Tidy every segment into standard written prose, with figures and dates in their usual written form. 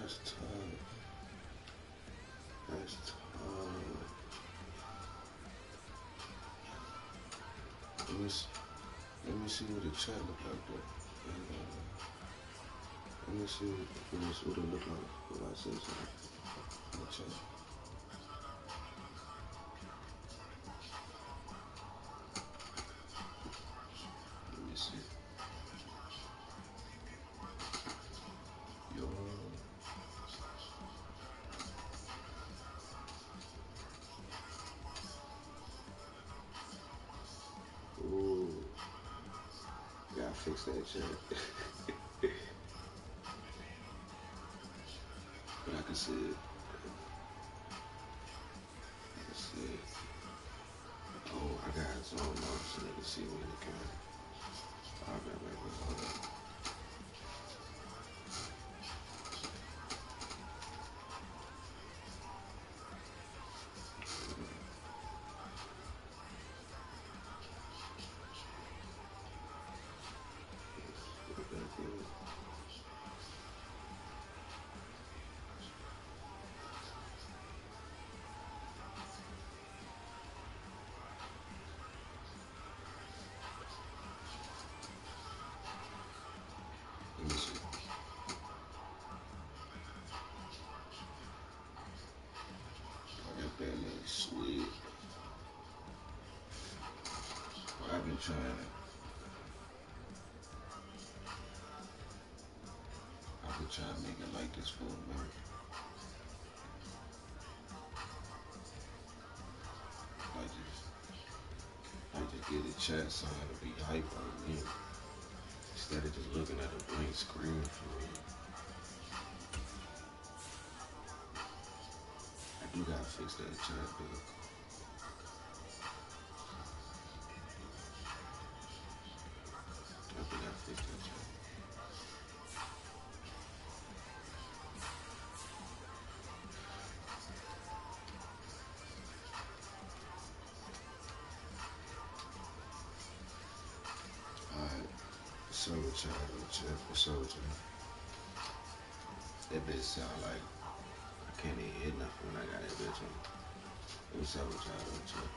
That's tough. That's tough. Let me see what the chat look like though. And, let me see what it look like when I say something in the chat. Let me see. Yo. Ooh. Gotta fix that chat. But I can see it. I can see it. Oh, I got it zoned off so they can see me in the camera. I'll be right back. Hold up. Sweet. Well, I've been trying to make it like this for a minute. I just get a chat sign to be hype on me instead of just looking at a blank screen for me. I do gotta fix that chat though. I gotta fix that chat. What's up with y'all? That bitch sound like I can't even hit nothing when I got that bitch on. What's up with y'all though, chat?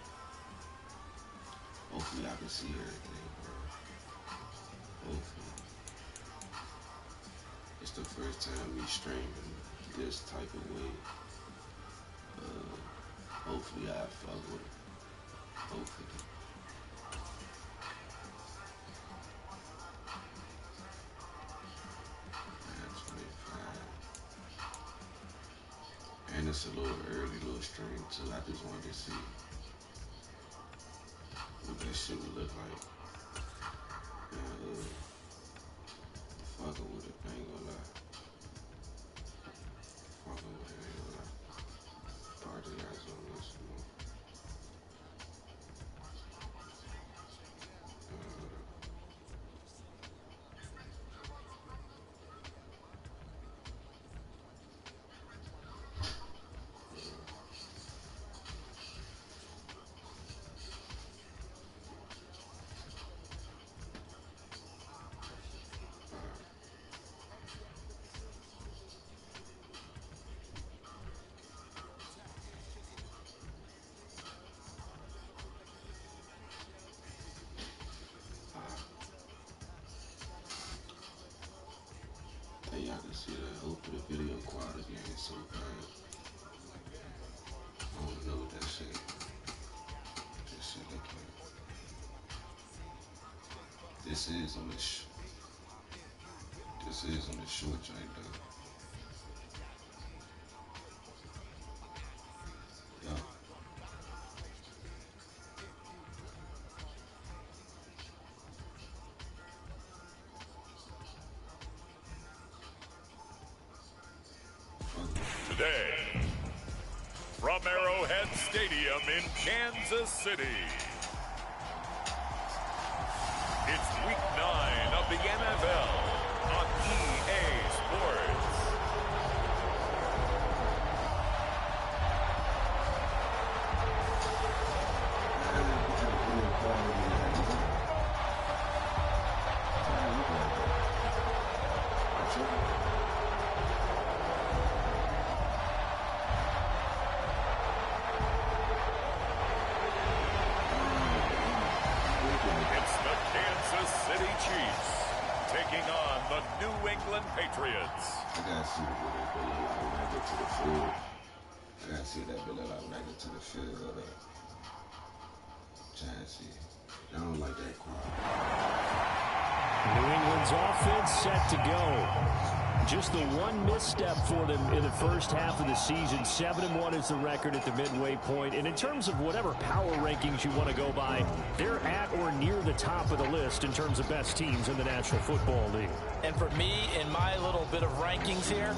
Hopefully I can see everything, bro. Hopefully. It's the first time me streaming this type of way. Hopefully I fuck with it. Hopefully. And it's a little early, little stream too. I just wanted to see what that shit would look like. And fucking with it, I ain't gonna lie. Fucking with it, I ain't gonna lie. Party guys on this one. Y'all can see that. Hopefully the video quality ain't so bad. I don't know what that shit look like. This is on the short joint though. Yeah. Today, from Arrowhead Stadium in Kansas City, it's Week 9 of the NFL on EA Sports. gotta see what that bit look like when I get to the field. I gotta see what that bit look like when I get to the field. Trying to see. I don't like that crowd. New England's offense set to go. Just the one misstep for them in the first half of the season. 7-1 is the record at the midway point. And in terms of whatever power rankings you want to go by, they're at or near the top of the list in terms of best teams in the National Football League. And for me, in my little bit of rankings here,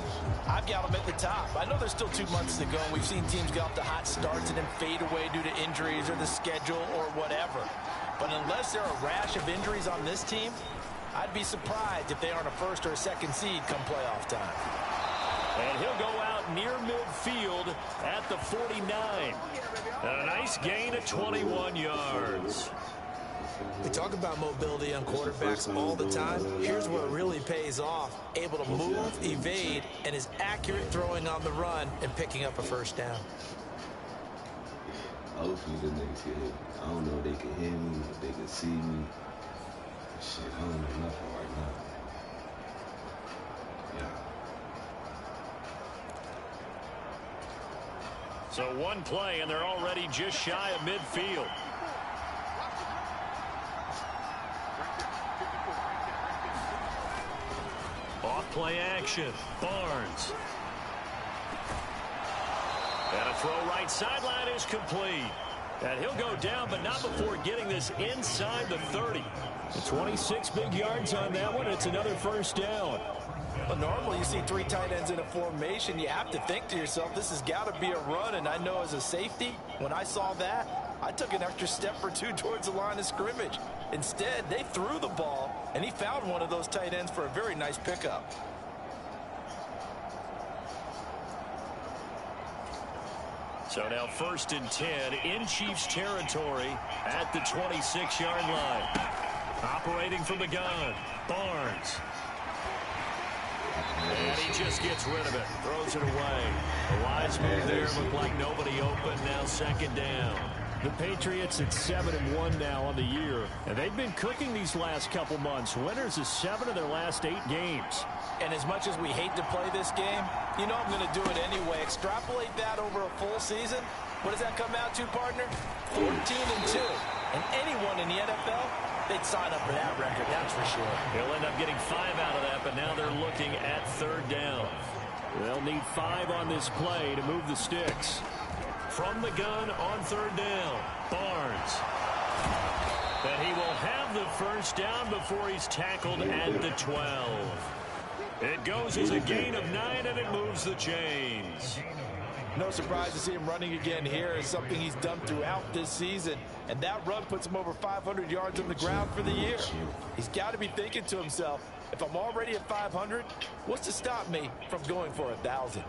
I've got them at the top. I know there's still 2 months to go. We've seen teams get off to hot starts and then fade away due to injuries or the schedule or whatever. But unless there are a rash of injuries on this team, I'd be surprised if they aren't a first or a second seed come playoff time. And he'll go out near midfield at the 49. And a nice gain of 21 yards. We talk about mobility on quarterbacks all the time. Here's where it really pays off. Able to move, evade, and is accurate throwing on the run and picking up a first down. Hopefully the niggas can hit me. I don't know if they can hear me, if they can see me. Shit, I don't know nothing right now. Yeah. So one play, and they're already just shy of midfield. Off-play action. Barnes. And a throw right sideline is complete. And he'll go down, but not before getting this inside the 30. 26 big yards on that one. It's another first down. Well, normally you see 3 tight ends in a formation. You have to think to yourself, this has got to be a run. And I know as a safety, when I saw that, I took an extra step or 2 towards the line of scrimmage. Instead, they threw the ball, and he found one of those tight ends for a very nice pickup. So now 1st and 10 in Chiefs territory at the 26-yard line. Operating from the gun, Barnes. And he just gets rid of it, throws it away. A wise move there, looked like nobody open, now 2nd down. The Patriots at 7-1 now on the year, and they've been cooking these last couple months. Winners of 7 of their last 8 games. And as much as we hate to play this game, you know I'm going to do it anyway. Extrapolate that over a full season. What does that come out to, partner? 14-2. And anyone in the NFL, they'd sign up for that record, that's for sure. They'll end up getting 5 out of that, but now they're looking at 3rd down. They'll need 5 on this play to move the sticks. From the gun on 3rd down, Barnes. And he will have the first down before he's tackled at the 12. It goes as a gain of 9, and it moves the chains. No surprise to see him running again here. It's something he's done throughout this season. And that run puts him over 500 yards on the ground for the year. He's got to be thinking to himself, if I'm already at 500, what's to stop me from going for 1,000?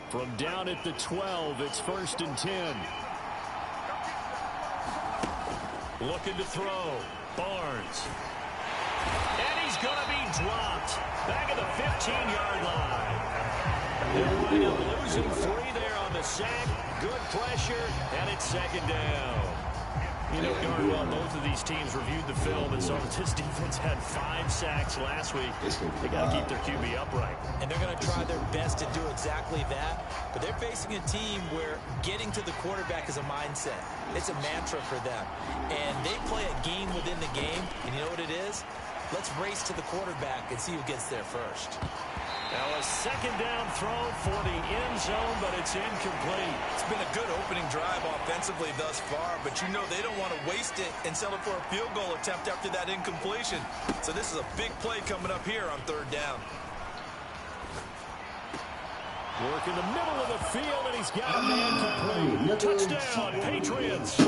From down at the 12, it's 1st and 10. Looking to throw. Barnes. And he's going to be dropped. Back at the 15-yard line. They'll wind up losing 3 there on the sack. Good pressure, and it's 2nd down. You know darn well both of these teams reviewed the film and saw that this defense had 5 sacks last week. They got to keep their QB upright. And they're going to try their best to do exactly that. But they're facing a team where getting to the quarterback is a mindset. It's a mantra for them. And they play a game within the game. And you know what it is? Let's race to the quarterback and see who gets there first. Now a 2nd down throw for the end zone, but it's incomplete. It's been a good opening drive offensively thus far, but you know they don't want to waste it and settle for a field goal attempt after that incompletion. So this is a big play coming up here on 3rd down. Work in the middle of the field, and he's got a man complete. Touchdown, Patriots.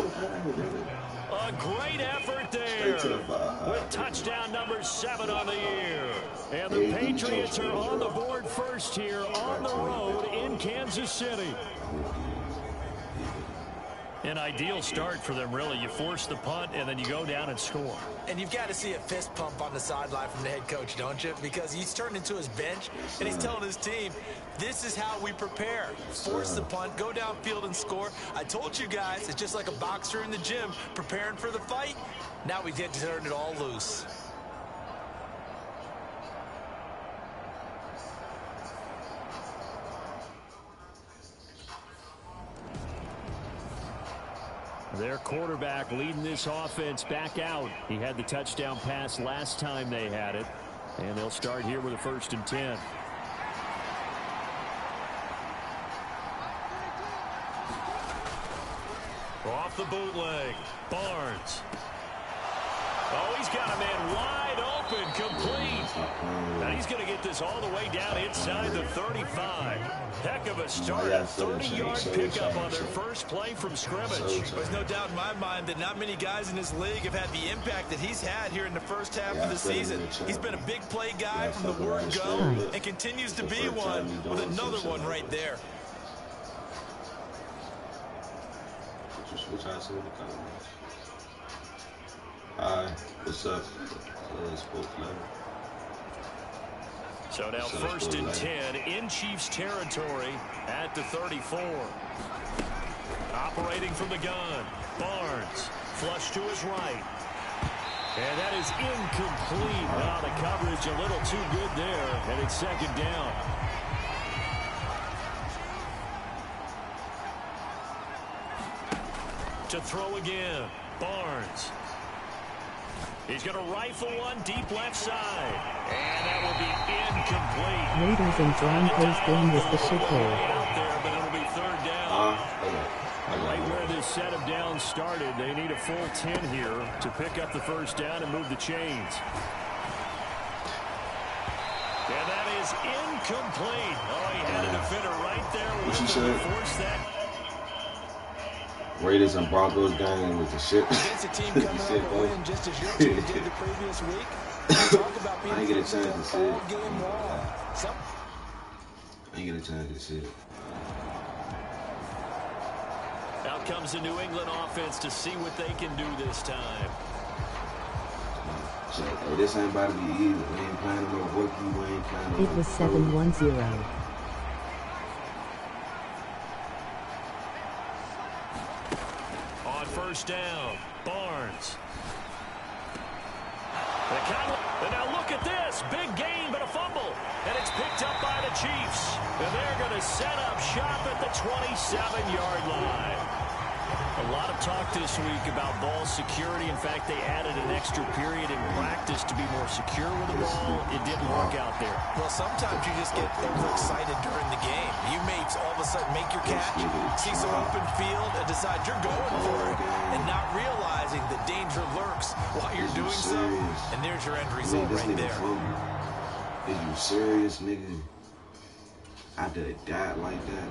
A great effort there with touchdown number 7 on the year. And the Patriots are on the board first here on the road in Kansas City. An ideal start for them, really. You force the punt, and then you go down and score. And you've got to see a fist pump on the sideline from the head coach, don't you? Because he's turned into his bench, and he's telling his team, this is how we prepare. Force the punt, go downfield and score. I told you guys, it's just like a boxer in the gym preparing for the fight. Now we get to turn it all loose. Their quarterback leading this offense back out. He had the touchdown pass last time they had it. And they'll start here with a 1st and 10. Off the bootleg. Barnes. Oh, he's got a man wide open, complete. Now he's going to get this all the way down inside the 35. Heck of a start. A 30-yard pickup on their first play from scrimmage. There's no doubt in my mind that not many guys in this league have had the impact that he's had here in the first half of the season. He's been a big play guy from the word go and continues to be one with another one right there. Which I see in the comments. Hi, what's up? So now 1st and 10 in Chiefs territory at the 34. Operating from the gun. Barnes flush to his right. And that is incomplete. Wow, the coverage a little too good there. And it's 2nd down. To throw again. Barnes. He's going to rifle one deep left side. And that will be incomplete. Raiders and Broncos game is the Super Bowl. Out there, but it'll be 3rd down. Right where this set of downs started, they need a full 10 here to pick up the 1st down and move the chains. And that is incomplete. Oh, he had a defender right there. What you said? Force that. Raiders and Broncos game with the shit. Against a team coming up a win just as your team did the previous week. Talk about being I didn't get a chance to see it. all game long. I didn't get a chance to see it. Out comes the New England offense to see what they can do this time. Hey, this ain't about to be easy. We ain't playing no rookie. We ain't playing no. It was 7-1-0. On 1st down, Barnes. And now look at this. Big gain, but a fumble. And it's picked up by the Chiefs. And they're going to set up shop at the 27-yard line. A lot of talk this week about ball security. In fact, they added an extra period in practice to be more secure with the ball. It didn't work out there. Well, sometimes you just get overexcited during the game. You may all of a sudden make your catch, see some open field, and decide you're going for it, and not realizing the danger lurks while you're doing so. And there's your end result right there. Is you serious, nigga? After it died like that?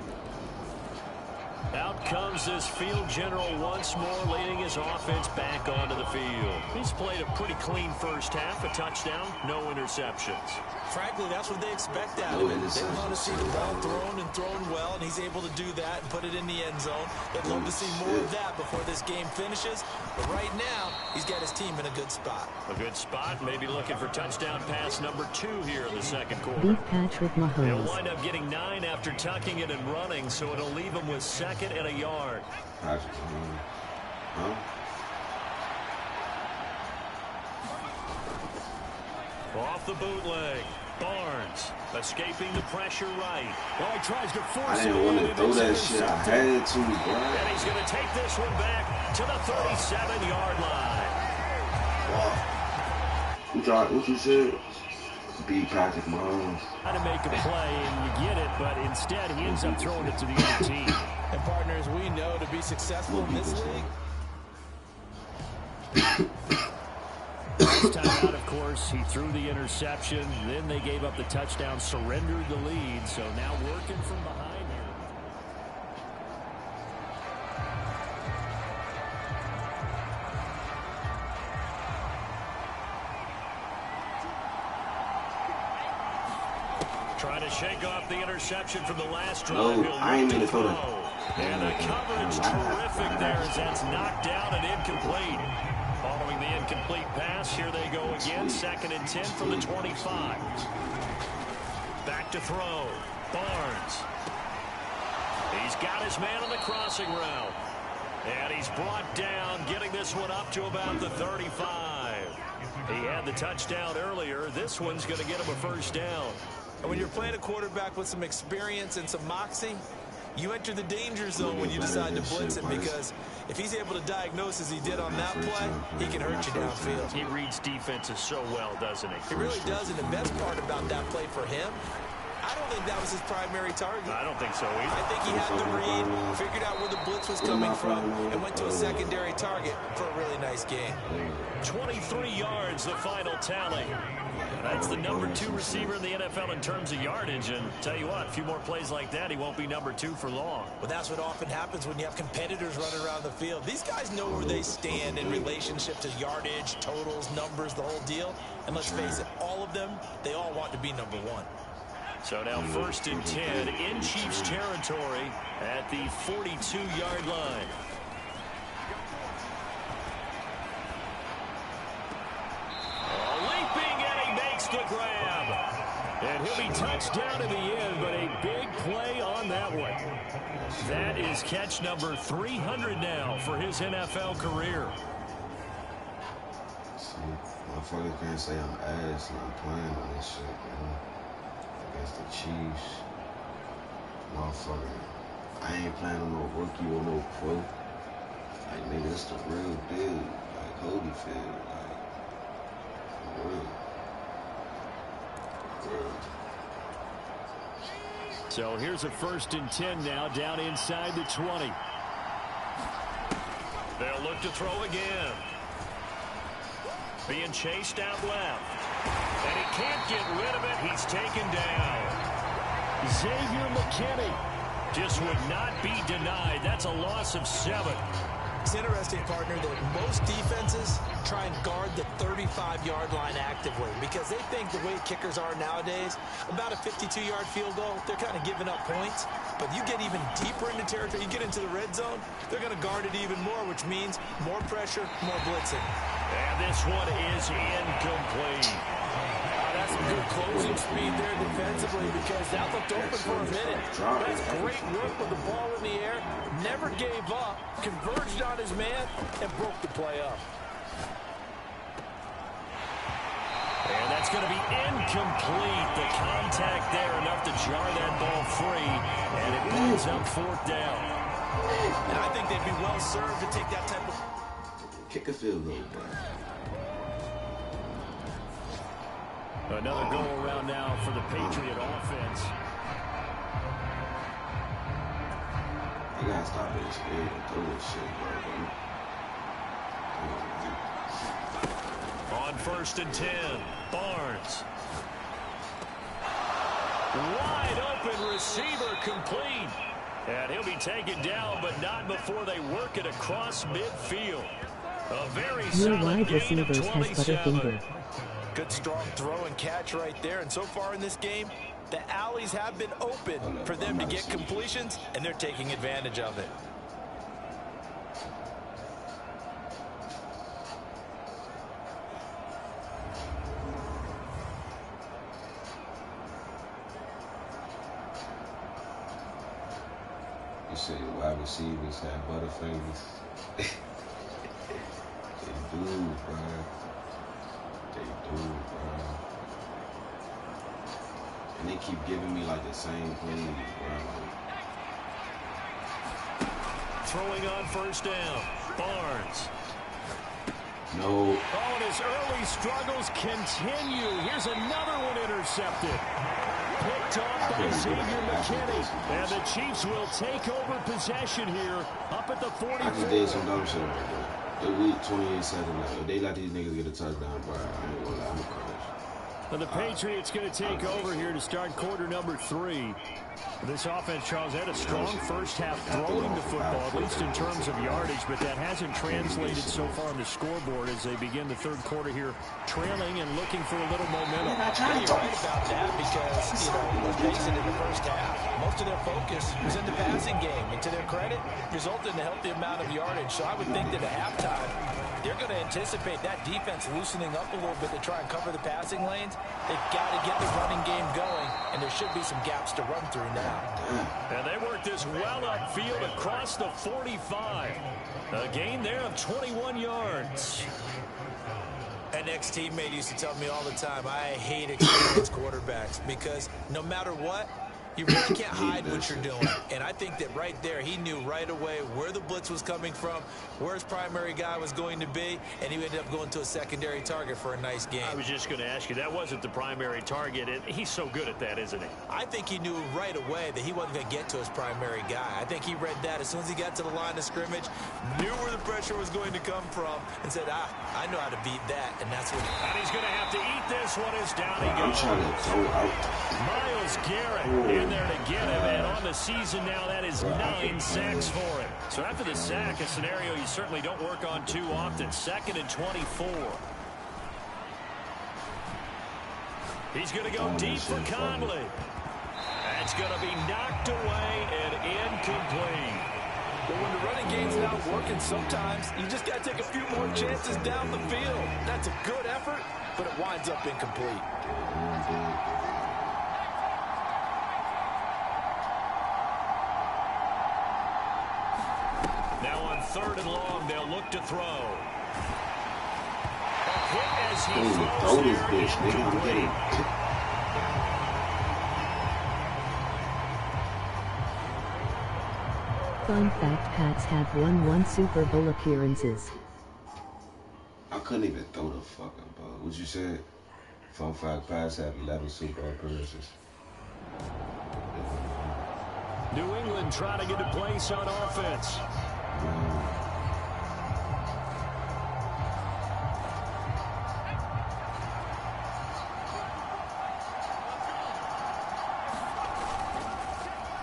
Out comes this field general once more, leading his offense back onto the field. He's played a pretty clean first half, a touchdown, no interceptions. Frankly, that's what they expect out of him. They want to see the ball thrown and thrown well, and he's able to do that and put it in the end zone. They'd love to see more of that before this game finishes. But right now, he's got his team in a good spot. A good spot, maybe looking for touchdown pass number 2 here in the 2nd quarter. Beat Patrick Mahomes. He'll wind up getting 9 after tucking it and running, so it'll leave him with 2nd and a yard. Patrick, huh? Off the bootleg. Barnes escaping the pressure right. Oh, he tries to force it. I didn't want to throw that shit. I had to, bro. And he's going to take this one back to the 37-yard line. Wow. What you said? Beat Patrick Mahomes. How to make a play, and you get it, but instead he ends up throwing it to the other team. And partners, we know to be successful in this league. Last time out, of course, he threw the interception. Then they gave up the touchdown, surrendered the lead. So now working from behind here. Trying to shake off the interception from the last drive. No, I ain't mean to throw that. And the coverage terrific there as that's knocked down and incomplete. Following the incomplete pass, here they go again. 2nd and 10 from the 25. Back to throw. Barnes. He's got his man on the crossing route. And he's brought down, getting this one up to about the 35. He had the touchdown earlier. This one's going to get him a first down. And when you're playing a quarterback with some experience and some moxie, you enter the danger zone when you decide to blitz it, because if he's able to diagnose as he did on that play, he can hurt you downfield. He reads defenses so well, doesn't he? He really does, and the best part about that play for him, I don't think that was his primary target. I don't think so either. I think he had the read, figured out where the blitz was coming from, and went to a secondary target for a really nice game. 23 yards, the final tally. That's the number 2 receiver in the NFL in terms of yardage. And tell you what, a few more plays like that, he won't be number 2 for long. But that's what often happens when you have competitors running around the field. These guys know where they stand in relationship to yardage, totals, numbers, the whole deal. And let's face it, all of them, they all want to be number 1. So now 1st and 10 in Chiefs territory at the 42-yard line. Leaping, and he makes the grab. And he'll be touched down in the end, but a big play on that one. That is catch number 300 now for his NFL career. See, motherfuckers can't say I'm ass and I'm playing on this shit, man. Against the Chiefs. Motherfucker. I ain't playing on no rookie or no pro. Like, nigga, it's the real deal. Like, Holyfield. Like, for real. So here's a 1st and 10 now, down inside the 20. They'll look to throw again. Being chased out left. And he can't get rid of it. He's taken down. Xavier McKinney just would not be denied. That's a loss of 7. It's interesting, partner, that most defenses try and guard the 35-yard line actively because they think the way kickers are nowadays, about a 52-yard field goal, they're kind of giving up points. But you get even deeper into territory, you get into the red zone, they're going to guard it even more, which means more pressure, more blitzing. And this one is incomplete. That's some good closing speed there defensively because that looked open for a minute. That's great work with the ball in the air. Never gave up, converged on his man, and broke the play up. And that's going to be incomplete. The contact there enough to jar that ball free, and it brings up 4th down. And I think they'd be well served to take that type of... Kick a field goal, bro. Another goal around now for the Patriot offense. You gotta stop being scared and throw this shit, bro. On 1st and 10, Barnes. Wide open receiver complete. And he'll be taken down, but not before they work it across midfield. A very Your solid wide gain of receivers has 27. Butterfinger. Good, strong throw and catch right there. And so far in this game, the alleys have been open for them to get completions, and they're taking advantage of it. You say the wide receivers have Butterfingers. They do, bro. They do, bro. And they keep giving me like the same plays, bro. Throwing on 1st down, Barnes. No. Oh, and his early struggles continue. Here's another one intercepted. Picked off by Xavier McKinney. And the Chiefs will take over possession here up at the 44. I just did some dumb shit right there. It week 28 seconds now. If they let these niggas get a touchdown, bro, I ain't gonna lie, I'm a crash. Well, the Patriots going to take over here to start quarter number 3. This offense, Charles, had a strong first half throwing the football, at least in terms of yardage, but that hasn't translated so far on the scoreboard as they begin the third quarter here, trailing and looking for a little momentum. Yeah, you're right about that because, let's face it, in the first half, most of their focus was in the passing game, and to their credit, resulted in a healthy amount of yardage. So I would think that at halftime, they're going to anticipate that defense loosening up a little bit to try and cover the passing lanes. They've got to get the running game going, and there should be some gaps to run through now. And they work this well upfield across the 45. A gain there of 21 yards. An ex-teammate used to tell me all the time, I hate experienced quarterbacks because no matter what, you really can't hide what you're doing. And I think that right there, he knew right away where the blitz was coming from, where his primary guy was going to be, and he ended up going to a secondary target for a nice game. I was just going to ask you, that wasn't the primary target. He's so good at that, isn't he? I think he knew right away that he wasn't going to get to his primary guy. I think he read that as soon as he got to the line of scrimmage, knew where the pressure was going to come from, and said, I know how to beat that, and that's what And he's going to have to eat this one as down he goes. I'm trying to throw out. Myles Garrett in there to get him, and on the season now, that is 9 sacks for him. So after the sack, a scenario you certainly don't work on too often. 2nd and 24. He's going to go deep for Conley. That's going to be knocked away and incomplete. But when the running game's not working, sometimes you just got to take a few more chances down the field. That's a good effort, but it winds up incomplete. Now on 3rd and long, they'll look to throw. A hit as he Throw this bitch, nigga. Get him. Fun fact, Pats have won 1 Super Bowl appearances. I couldn't even throw the fucking ball. What you said? Fun fact, Pats have 11 Super Bowl appearances. New England trying to get a place on offense.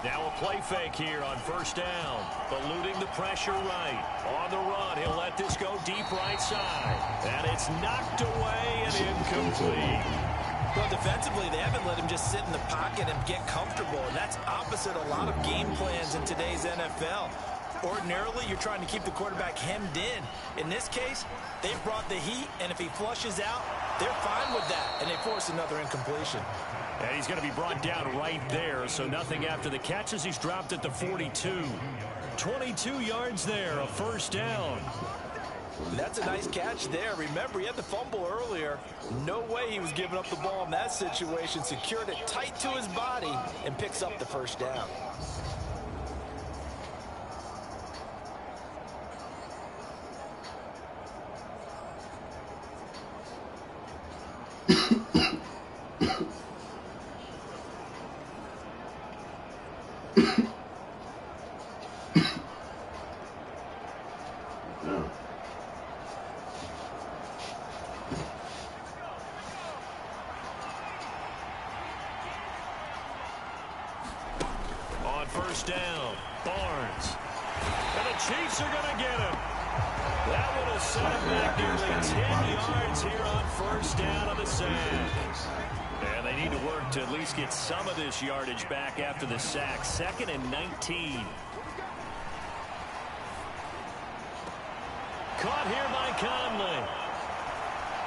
Now a play fake here on 1st down. Eluding the pressure right. On the run, he'll let this go deep right side. And it's knocked away and incomplete. Well, defensively, they haven't let him just sit in the pocket and get comfortable, and that's opposite a lot of game plans in today's NFL. Ordinarily, you're trying to keep the quarterback hemmed in. In this case, they've brought the heat, and if he flushes out, they're fine with that, and they force another incompletion. And he's going to be brought down right there, so nothing after the catches. He's dropped at the 42. 22 yards there, a 1st down. That's a nice catch there. Remember, he had the fumble earlier. No way he was giving up the ball in that situation. Secured it tight to his body and picks up the 1st down. On 1st down, Barnes. And the Chiefs are going to get him. That would have set him back nearly 10 yards here on 1st down of the sack. And they need to work to at least get some of this yardage back after the sack. 2nd and 19. Caught here by Conley.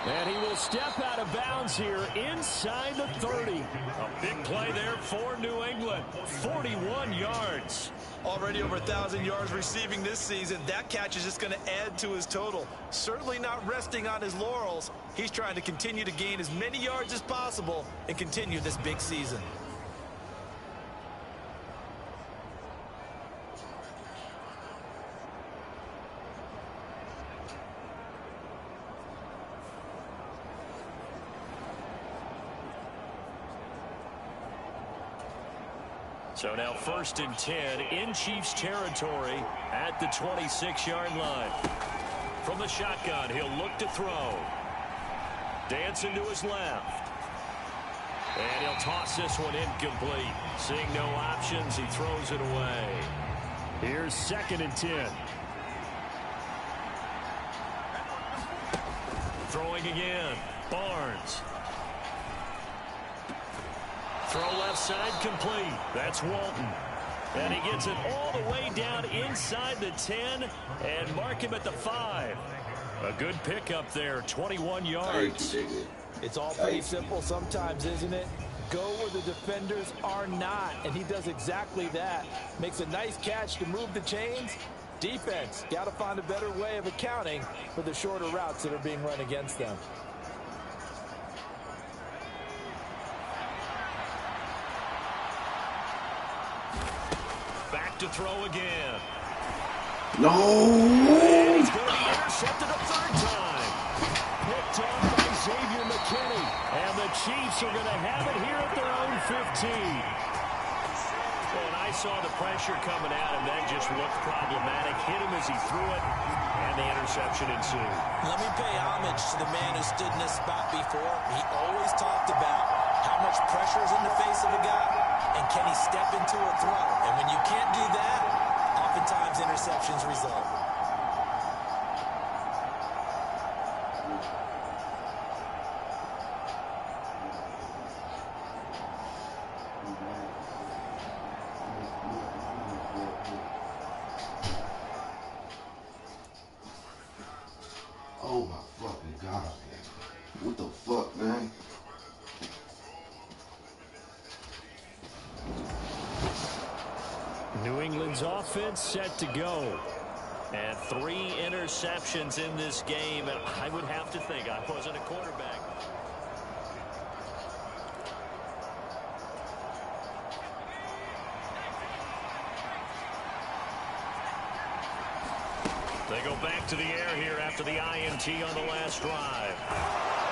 And he will step out of bounds here inside the 30. A big play there for New England. 41 yards. Already over 1,000 yards receiving this season. That catch is just going to add to his total. Certainly not resting on his laurels. He's trying to continue to gain as many yards as possible and continue this big season. So now 1st and 10 in Chiefs territory at the 26-yard line. From the shotgun, he'll look to throw. Dancing to his left. And he'll toss this one incomplete. Seeing no options, he throws it away. Here's 2nd and 10. Throwing again. Barnes. Throw left side complete. That's Walton. And he gets it all the way down inside the 10 and mark him at the 5. A good pickup there, 21 yards. It's all pretty simple sometimes, isn't it? Go where the defenders are not, and he does exactly that. Makes a nice catch to move the chains. Defense, got to find a better way of accounting for the shorter routes that are being run against them. Back to throw again. No! And he's going to be intercepted a 3rd time. Picked off by Xavier McKinney. And the Chiefs are going to have it here at their own 15. And I saw the pressure coming at him. That just looked problematic. Hit him as he threw it. And the interception ensued. Let me pay homage to the man who stood in this spot before. He always talked about how much pressure is in the face of a guy. And can he step into a throw? And when you can't do that, oftentimes interceptions result. Oh my fucking God, man. What the fuck, man? New England's offense set to go. And 3 interceptions in this game. And I would have to think I wasn't a quarterback. They go back to the air here after the INT on the last drive.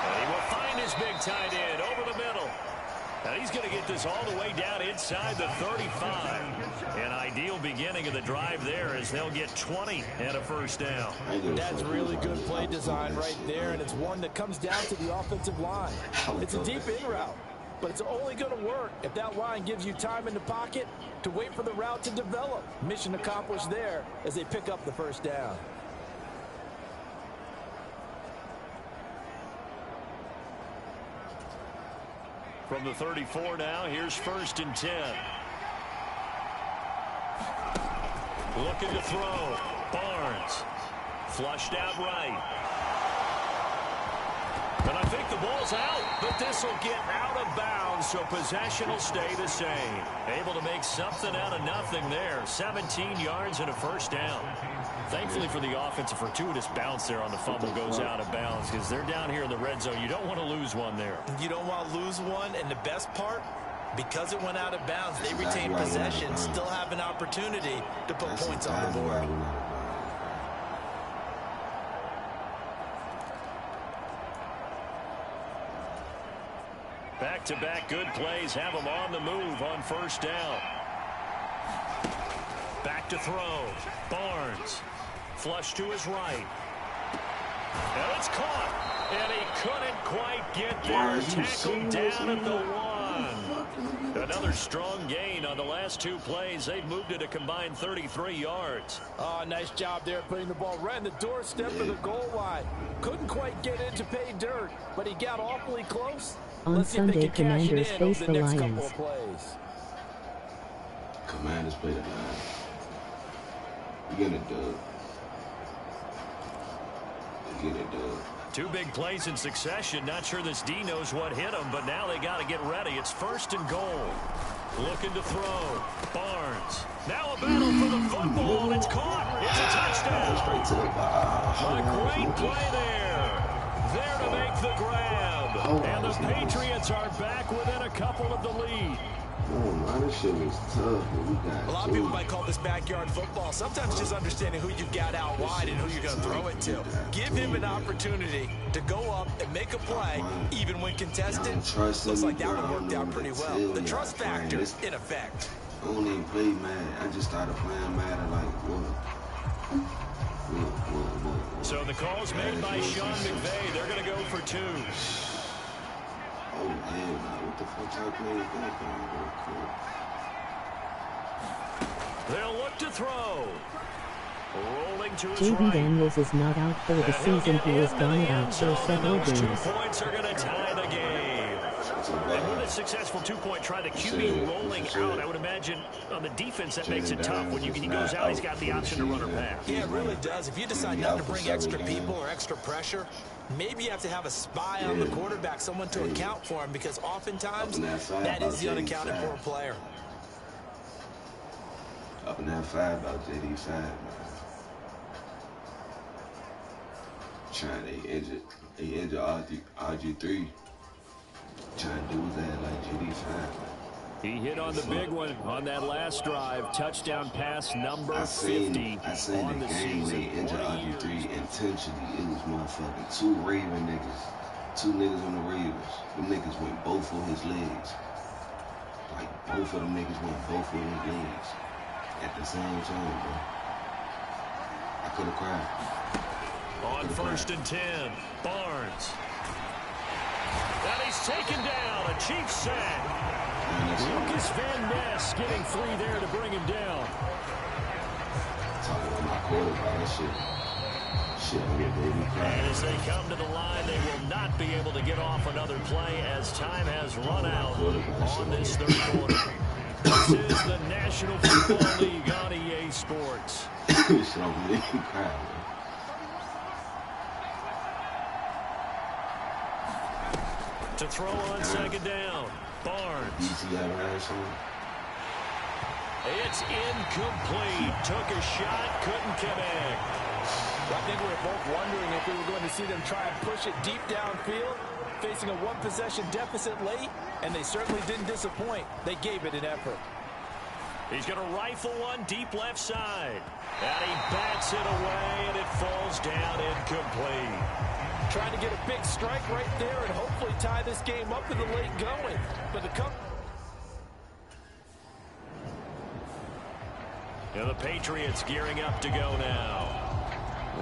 And he will find his big tight end over the middle. And he's going to get this all the way down inside the 35. An ideal beginning of the drive there as they'll get 20 and a 1st down. That's really good play design right there, and it's one that comes down to the offensive line. It's a deep in route, but it's only going to work if that line gives you time in the pocket to wait for the route to develop. Mission accomplished there as they pick up the 1st down. From the 34 now, here's 1st and 10. Looking to throw. Barnes. Flushed out right. And I think the ball's out, but this will get out of bounds, so possession will stay the same. Able to make something out of nothing there. 17 yards and a 1st down. Thankfully for the offense, a fortuitous bounce there on the fumble goes out of bounds because they're down here in the red zone. You don't want to lose one there. You don't want to lose one, and the best part, because it went out of bounds, they retain possession, still have an opportunity to put points on the board. Back-to-back good plays have them on the move on 1st down. Back to throw. Barnes. Flush to his right. And it's caught. And he couldn't quite get there. Tackled down at the 1. Another strong gain on the last 2 plays. They've moved it a combined 33 yards. Oh, nice job there putting the ball right in the doorstep of the goal line. Couldn't quite get in to pay dirt, but he got awfully close. On Sunday, Commanders face the Lions. Commanders play the Lions. You get it, Doug. You get it, Doug. 2 big plays in succession. Not sure this D knows what hit him, but now they got to get ready. It's 1st and goal. Looking to throw. Barnes. Now a battle for the football. It's caught. It's a touchdown. Straight to the ball. A great play there. There to make the grab. And the Patriots are back within a couple of the lead. Oh, man, this shit was tough, but we got A lot of people might call this backyard football. Sometimes just understanding who you got out wide and who you're going to throw it to. Give him an opportunity to go up and make a play, even when contested. Looks like that one worked out pretty well. The trust factor in effect. I don't even play Madden. I just started playing Madden like, what? So the call's made by Sean McVay. They're going to go for 2. Oh, hell no. What the fuck y'all playing with that thing real quick? They'll look to throw. Rolling to his JB right. Daniels is not out for the season. He was gone out for several Those 2 games. points are going to tie the game. And with a successful 2-point try, the QB rolling out, I would imagine on the defense that makes it tough. When he goes out, he's got the option to run or pass. Yeah, it really does. If you decide not to bring extra people or extra pressure, maybe you have to have a spy on the quarterback, someone to account for him, because oftentimes that is the unaccounted for player. Up in that 5 about JD5, man. They injured RG3. Trying to do that like JD5. He hit on the big one on that last drive. Touchdown pass number 50 I seen on the the game season. they injured RG3 intentionally. It was motherfucking 2 Raven niggas. 2 niggas on the Ravens. Them niggas went both of his legs. Like, both of them niggas went both of his legs. At the same time, bro. I could have cried. On 1st and 10, Barnes. And he's taken down. A cheap sack. Lucas Van Ness getting free there to bring him down. Talking about my quarterback, that shit. Shit, I'm gonna baby cry. And as they come to the line, they will not be able to get off another play as time has run out on this 3rd quarter. This is the National Football League on EA Sports. Shit, I'm gonna baby cry, man. To throw on 2nd down, Barnes. It's incomplete. Took a shot, couldn't connect. I think we were both wondering if we were going to see them try and push it deep downfield, facing a 1-possession deficit late, and they certainly didn't disappoint. They gave it an effort. He's going to rifle one deep left side. And he bats it away, and it falls down incomplete. Trying to get a big strike right there and hopefully tie this game up in the late going. But the And the Patriots gearing up to go now.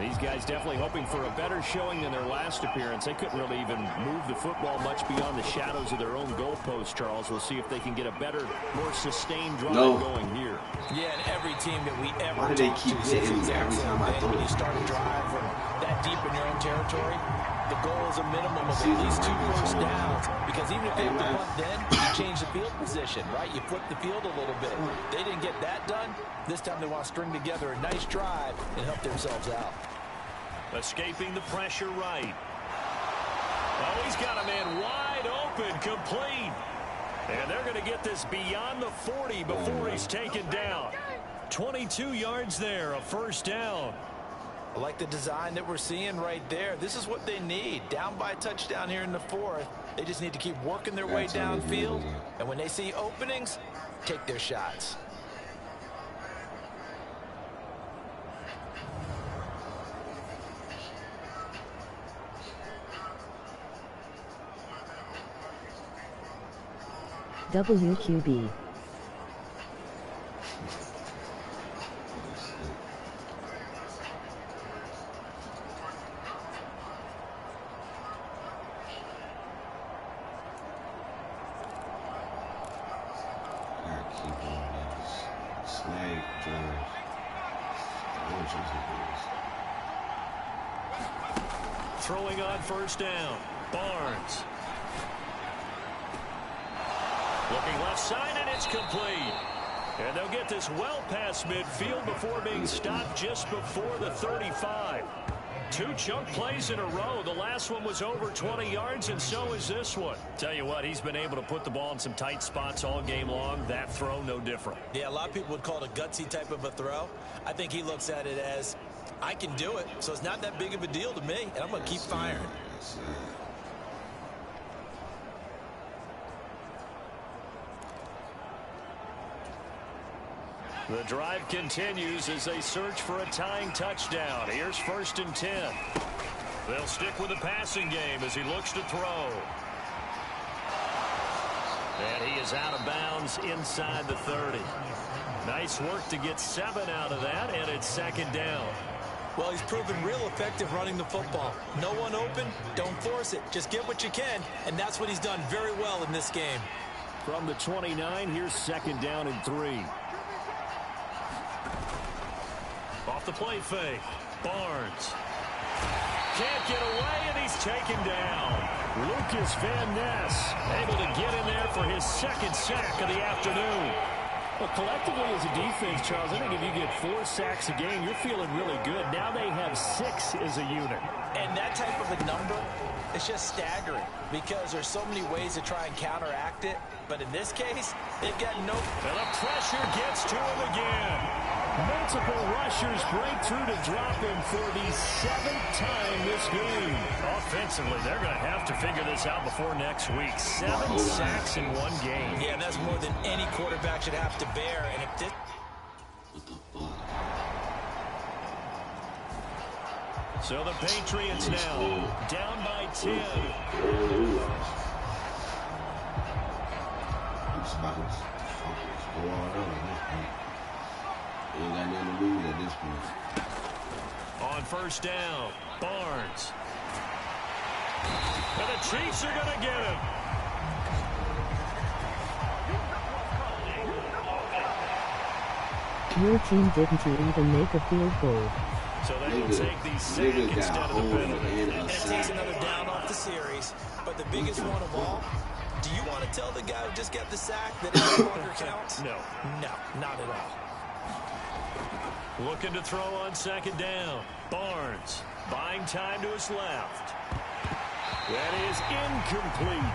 These guys definitely hoping for a better showing than their last appearance. They couldn't really even move the football much beyond the shadows of their own goalpost, Charles. We'll see if they can get a better, more sustained drive going here. Yeah, and every team that we ever Why do they keep hitting me every time I throw when you it? start a drive from that deep in your own territory, the goal is a minimum of at least 2 first downs. Because even if they have to punt then, you change the field position, right? You flip the field a little bit. They didn't get that done. This time they want to string together a nice drive and help themselves out. Escaping the pressure right. Oh, he's got a man wide open, complete. And they're going to get this beyond the 40 before he's taken down. 22 yards there, a 1st down. I like the design that we're seeing right there. This is what they need. Down by a touchdown here in the 4th. They just need to keep working their way downfield. And when they see openings, take their shots. WQB. Throwing on 1st down, Barnes. Looking left side, and it's complete. And they'll get this well past midfield before being stopped just before the 35. 2 chunk plays in a row. The last one was over 20 yards, and so is this one. Tell you what, he's been able to put the ball in some tight spots all game long. That throw, no different. Yeah, a lot of people would call it a gutsy type of a throw. I think he looks at it as, I can do it, so it's not that big of a deal to me, and I'm going to keep firing. The drive continues as they search for a tying touchdown. Here's 1st and 10. They'll stick with the passing game as he looks to throw. And he is out of bounds inside the 30. Nice work to get 7 out of that, and it's 2nd down. Well, he's proven real effective running the football. No one open, don't force it. Just get what you can, and that's what he's done very well in this game. From the 29, here's 2nd down and 3. Off the play fake. Barnes. Can't get away, and he's taken down. Lucas Van Ness able to get in there for his 2nd sack of the afternoon. Well, collectively as a defense, Charles, I think if you get 4 sacks a game, you're feeling really good. Now they have 6 as a unit. And that type of a number, it's just staggering because there's so many ways to try and counteract it. But in this case, they've got no... And the pressure gets to him again. Multiple rushers break through to drop him for the 7th time this game. Offensively, they're going to have to figure this out before next week. 7 sacks in 1 game. Yeah, that's more than any quarterback should have to bear. And if this... So the Patriots now down by 10. Ain't got nothing to lose at this point. On 1st down, Barnes. And the Chiefs are going to get him. Your team didn't even make a field goal. So they will take the sack instead of the penalty. And it takes another down off the series. But the biggest one of all, do you want to tell the guy who just got the sack that it no longer counts? No. No, not at all. Looking to throw on 2nd down. Barnes buying time to his left. That is incomplete.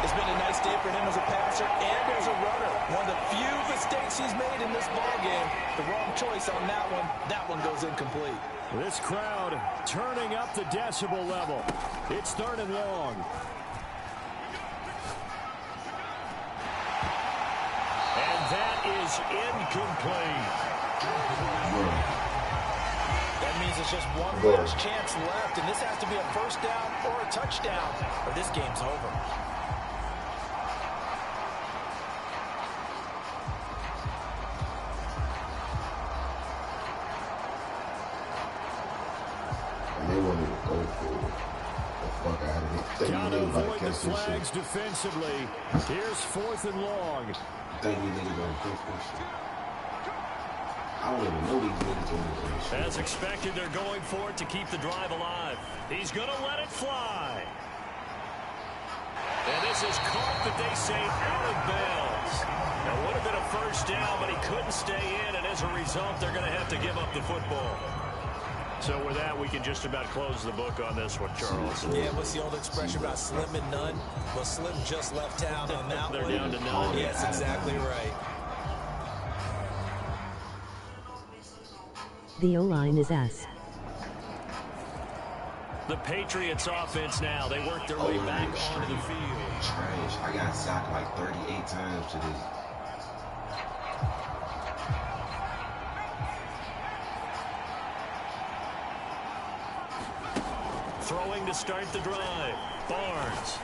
It's been a nice day for him as a passer and as a runner. One of the few mistakes he's made in this ballgame. The wrong choice on that one. That one goes incomplete. This crowd turning up the decibel level. It's 3rd and long. And that is incomplete. That means it's just one last chance left, and this has to be a 1st down or a touchdown, or this game's over. And they wanted to go for the fuck out of it. Gotta avoid the flags defensively. Here's 4th and long. Think we niggas gonna catch this shit. I don't even know these niggas gonna catch this As expected, they're going for it to keep the drive alive. He's going to let it fly. And this is caught, but they say out of bounds. That would have been a 1st down, but he couldn't stay in, and as a result, they're going to have to give up the football. So with that, we can just about close the book on this one, Charles. Yeah, what's the old expression about slim and none? Well, Slim just left town on that They're one. down to none. Yes, exactly right. The O-line is S. The Patriots offense now. They work their way back onto the field. Trash. I got sacked like 38 times today. Throwing to start the drive. Barnes.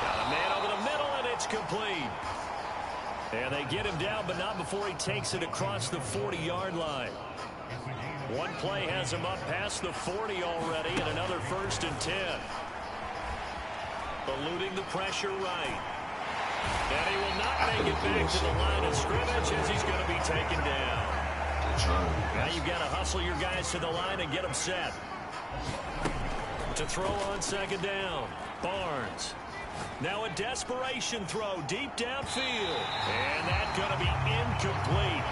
Got a man over the middle, and it's complete. And they get him down, but not before he takes it across the 40-yard line. One play has him up past the 40 already, and another 1st and 10. Eluding the pressure right. And he will not make it back to the line of scrimmage as he's going to be taken down. Now you've got to hustle your guys to the line and get them set. To throw on 2nd down, Barnes. Now a desperation throw deep downfield. And that's going to be incomplete.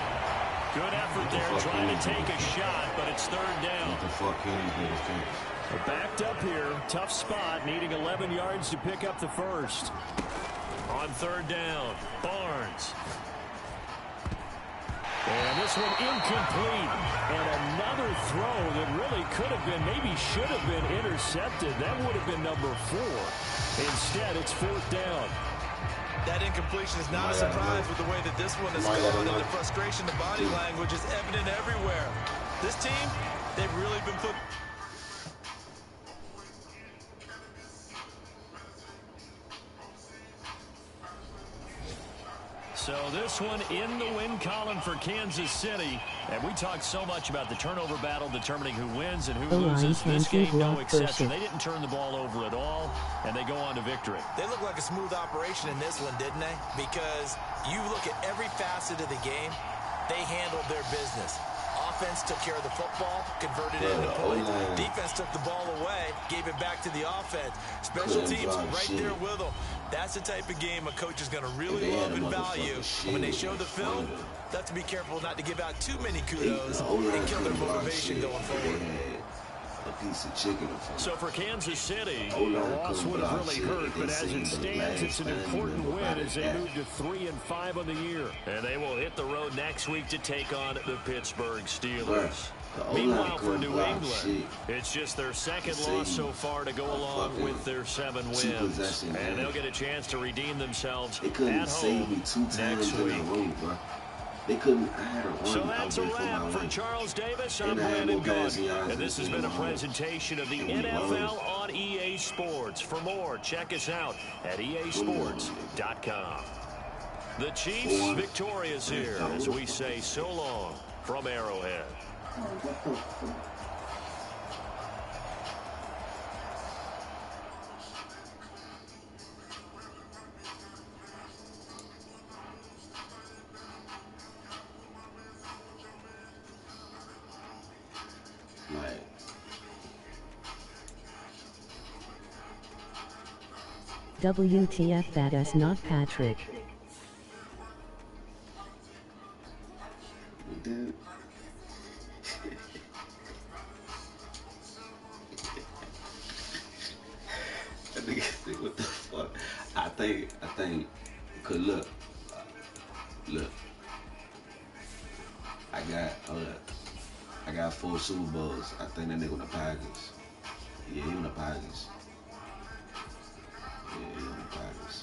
Good effort there trying to take a shot, but it's 3rd down. What the fuck can he do? Backed up here. Tough spot, needing 11 yards to pick up the 1st. On 3rd down, Barnes. And this one incomplete. And another throw that really could have been, maybe should have been intercepted. That would have been number 4. Instead, it's 4th down. That incompletion is not a surprise with the way that this one is going, and the frustration, the body language is evident everywhere. This team, they've really been put... So this one in the win column for Kansas City. And we talked so much about the turnover battle determining who wins and who loses. This game, no exception. They didn't turn the ball over at all, and they go on to victory. They look like a smooth operation in this one, didn't they? Because you look at every facet of the game, they handled their business. Offense took care of the football, converted it into points. Defense took the ball away, gave it back to the offense. Special teams right there with them. That's the type of game a coach is going to really love and value. And when they show the film, they have to be careful not to give out too many kudos and kill their motivation going forward. A piece of chicken. So for Kansas City, a loss would have really hurt, but as it stands, it's an important win as they move to 3-5 on the year. And they will hit the road next week to take on the Pittsburgh Steelers. Meanwhile, for New England, it's just their second loss so far to go along with their 7 wins. And they'll get a chance to redeem themselves at home next week. They couldn't add a run. So that's a wrap for Charles Davis. I'm Brandon Gaudin, and this has been a presentation of the NFL on EA Sports. For more, check us out at easports.com. The Chiefs victorious here as we say so long from Arrowhead. WTF, that is not Patrick. Dude. What the fuck? I think, cause look, I got 4 Super Bowls. I think that nigga on the Packers. Yeah, he on the Packers. Yeah, he on the Packers.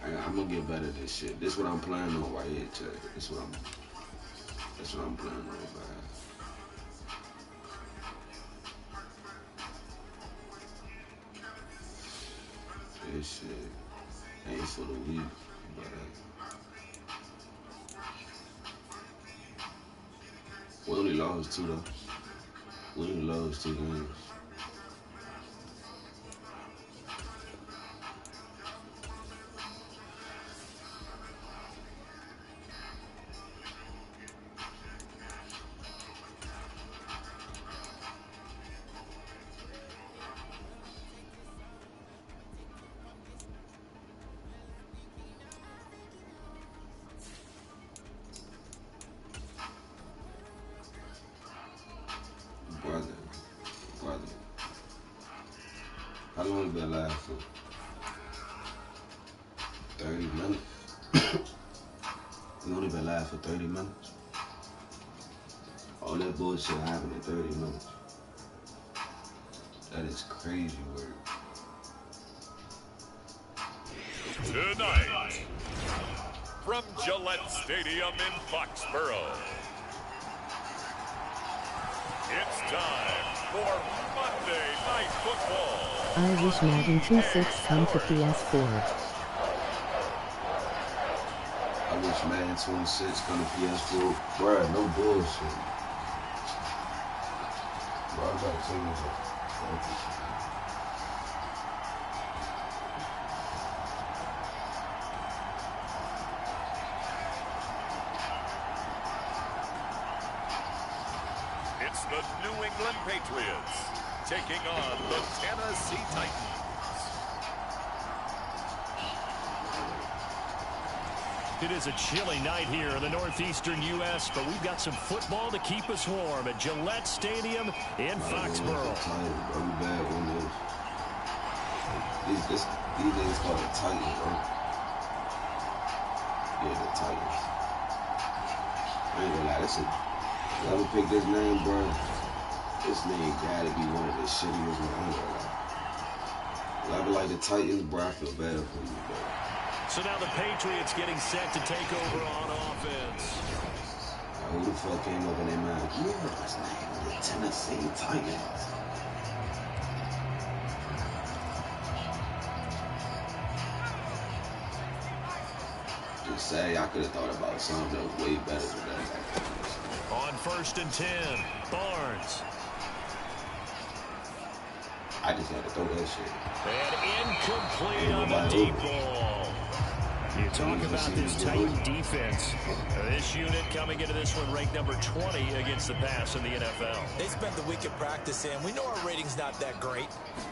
I'm gonna get better at this shit. This is what I'm playing on right here, Chad. That's what I'm playing on, man. This shit ain't for the weak, but we only lost 2 though. We only lost 2 games. Brother. How long you been live for? 30 minutes? We only been live for 30 minutes? All that bullshit happened in 30 minutes. That is crazy work. Tonight, from Gillette Stadium in Foxborough, it's time for Monday Night Football. I wish Madden 26 come to PS4. I wish Madden 26 come to PS4. Bruh, no bullshit. Bro, I gotta take this off. It's the New England Patriots taking on the Tennessee Titans. It is a chilly night here in the northeastern U.S., but we've got some football to keep us warm at Gillette Stadium in Foxborough. These days called the Titans, bro. Yeah, the Titans. I ain't gonna lie, whoever picked this name, bro, this name gotta be one of the shittiest ones. Whoever like the Titans, bro, I feel better for you, bro. So now the Patriots getting set to take over on offense. who the fuck came up in their mind? You heard his name, the Tennessee Titans. Just say I could have thought about something that was way better than that. On 1st and 10, Barnes. I just had to throw that shit. And incomplete on the deep ball. You talk about this Titan defense. This unit coming into this one ranked number 20 against the pass in the NFL. They spent the week at practice, and we know our rating's not that great.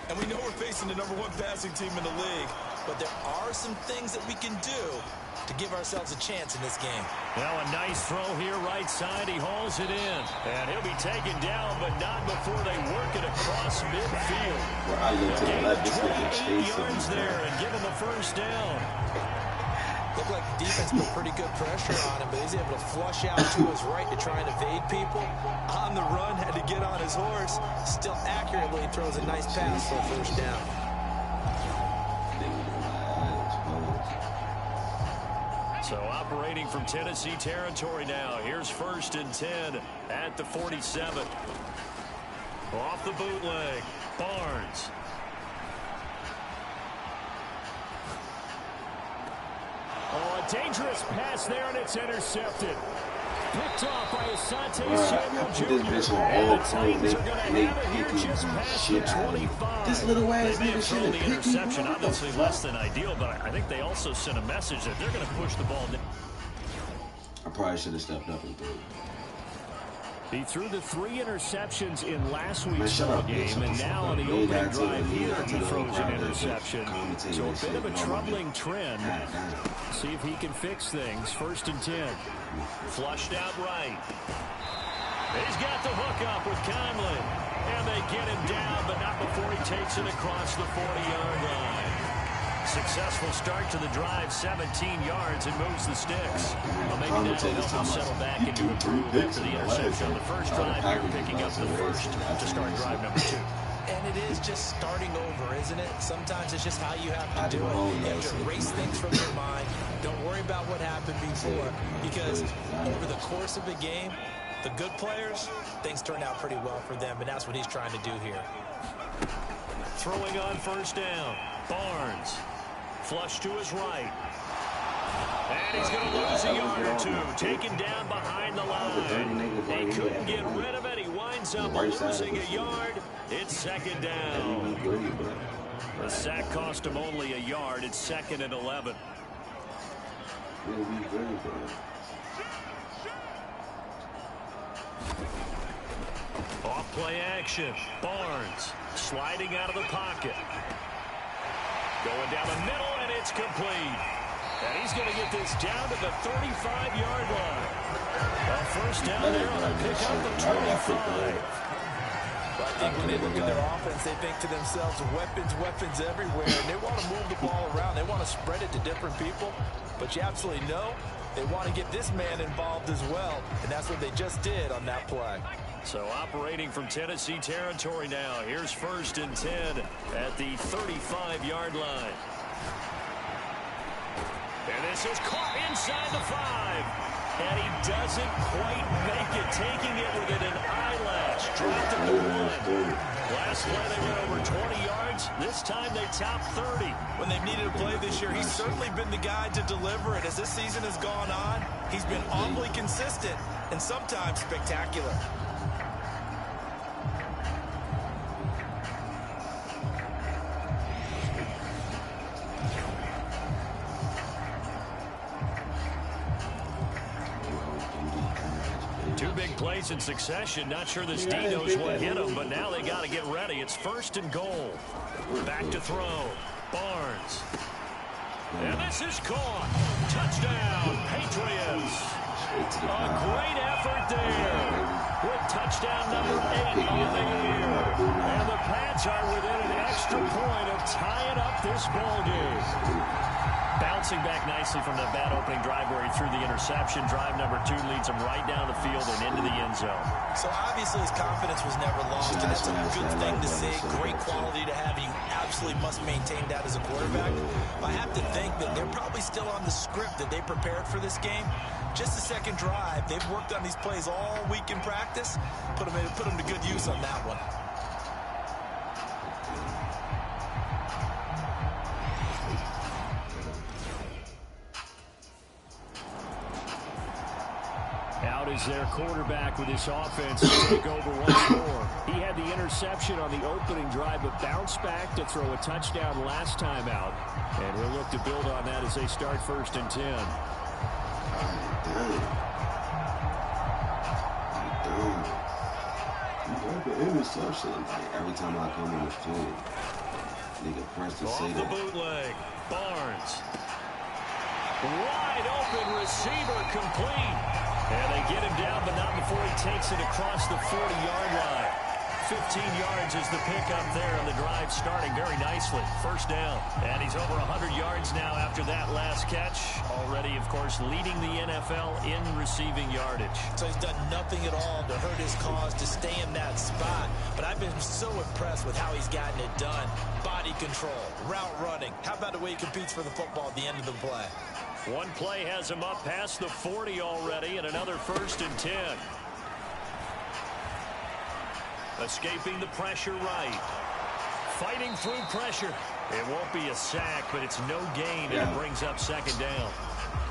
And we know we're facing the #1 passing team in the league. But there are some things that we can do to give ourselves a chance in this game. Now a nice throw here right side. He hauls it in. And he'll be taken down, but not before they work it across midfield. Where I look to the left, this nigga 28 chasing yards there and give him the first down. Looked like the defense put pretty good pressure on him, but he's able to flush out to his right to try and evade people. On the run, had to get on his horse. Still accurately throws a nice pass for a first down. So operating from Tennessee territory now. Here's 1st and 10 at the 47. Off the bootleg, Barnes. Oh, a dangerous pass there, and it's intercepted. Picked off by Asante Samuel Jr. And the Titans are going to have it here just past the 25. This little ass They may nigga have thrown the should have interception, obviously less than ideal, but I think they also sent a message that they're going to push the ball down. I probably should have stepped up and threw it. He threw the 3 interceptions in last Man, week's shut up, game, bitch. and now on the You ain't opening gotta tell drive me, you here, gotta he tell the throws an crowd that interception. commentating So a that bit of a shit. troubling trend. God damn. See if he can fix things. 1st and 10. Flushed out right. He's got the hook up with Conley. And they get him down, but not before he takes it across the 40-yard line. Successful start to the drive, 17 yards, and moves the sticks. Well, maybe that'll help him settle back into a groove after the interception on the first drive. Here picking up the first to start drive number 2. And it is just starting over, isn't it? Sometimes it's just how you have to do it. You have to erase things from your mind. Don't worry about what happened before, because over the course of a game, the good players, things turn out pretty well for them, and that's what he's trying to do here. Throwing on 1st down, Barnes. Flush to his right. And he's going to lose a yard or 2. Taken down behind the line. They couldn't get rid of it. He winds up losing a yard. It's 2nd down. The sack cost him only a yard. It's 2nd and 11. Off play action. Barnes sliding out of the pocket. Going down the middle, and it's complete. And he's going to get this down to the 35-yard line. A first down there on a pick up the 25. Well, I think when they look at their offense, they think to themselves, weapons everywhere, and they want to move the ball around. They want to spread it to different people, but you absolutely know they want to get this man involved as well, and that's what they just did on that play. So operating from Tennessee territory now. Here's 1st and 10 at the 35-yard line. And this is caught inside the 5. And he doesn't quite make it, taking it with an eyelash. Dropped it to 1. Last play they went over 20 yards. This time they topped 30. When they've needed a play this year, he's certainly been the guy to deliver it. As this season has gone on, he's been awfully consistent and sometimes spectacular. Two big plays in succession. Not sure this D knows what hit him, but now they got to get ready. It's 1st and goal. Back to throw. Barnes. And this is caught. Touchdown, Patriots. A great effort there. With touchdown number 8 on the year. And the Pats are within an extra point of tying up this ball game. Bouncing back nicely from that bad opening drive where he threw the interception. Drive number 2 leads him right down the field and into the end zone. So obviously his confidence was never lost, and that's a good thing to see. Great quality to have. You absolutely must maintain that as a quarterback. But I have to think that they're probably still on the script that they prepared for this game. Just the second drive. They've worked on these plays all week in practice. Put them to good use on that one. Out is their quarterback with his offense to take over once more. He had the interception on the opening drive, but bounced back to throw a touchdown last time out. And he'll look to build on that as they start 1st and 10. Interception. Like, every time I come in the field, nigga press to say that. Off the bootleg, Barnes. Wide open receiver complete. And they get him down, but not before he takes it across the 40-yard line. 15 yards is the pickup there, and the drive starting very nicely. 1st down. And he's over 100 yards now after that last catch. Already, of course, leading the NFL in receiving yardage. So he's done nothing at all to hurt his cause, to stay in that spot. But I've been so impressed with how he's gotten it done. Body control, route running. How about the way he competes for the football at the end of the play? One play has him up past the 40 already, and another 1st and 10. Escaping the pressure right. Fighting through pressure. It won't be a sack, but it's no gain, and it brings up 2nd down.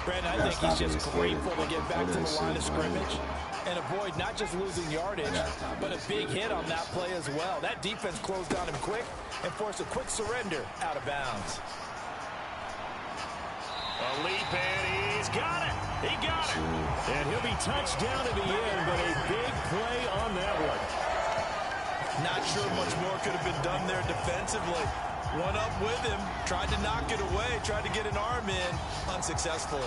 Brandon, I think he's just grateful to get back to the line of scrimmage and avoid not just losing yardage, but a big hit on that play as well. That defense closed on him quick and forced a quick surrender out of bounds. A leap, and he's got it. He got it. And he'll be touched down to the end, but a big play on that one. Not sure much more could have been done there defensively. One up with him, tried to knock it away, tried to get an arm in, unsuccessfully.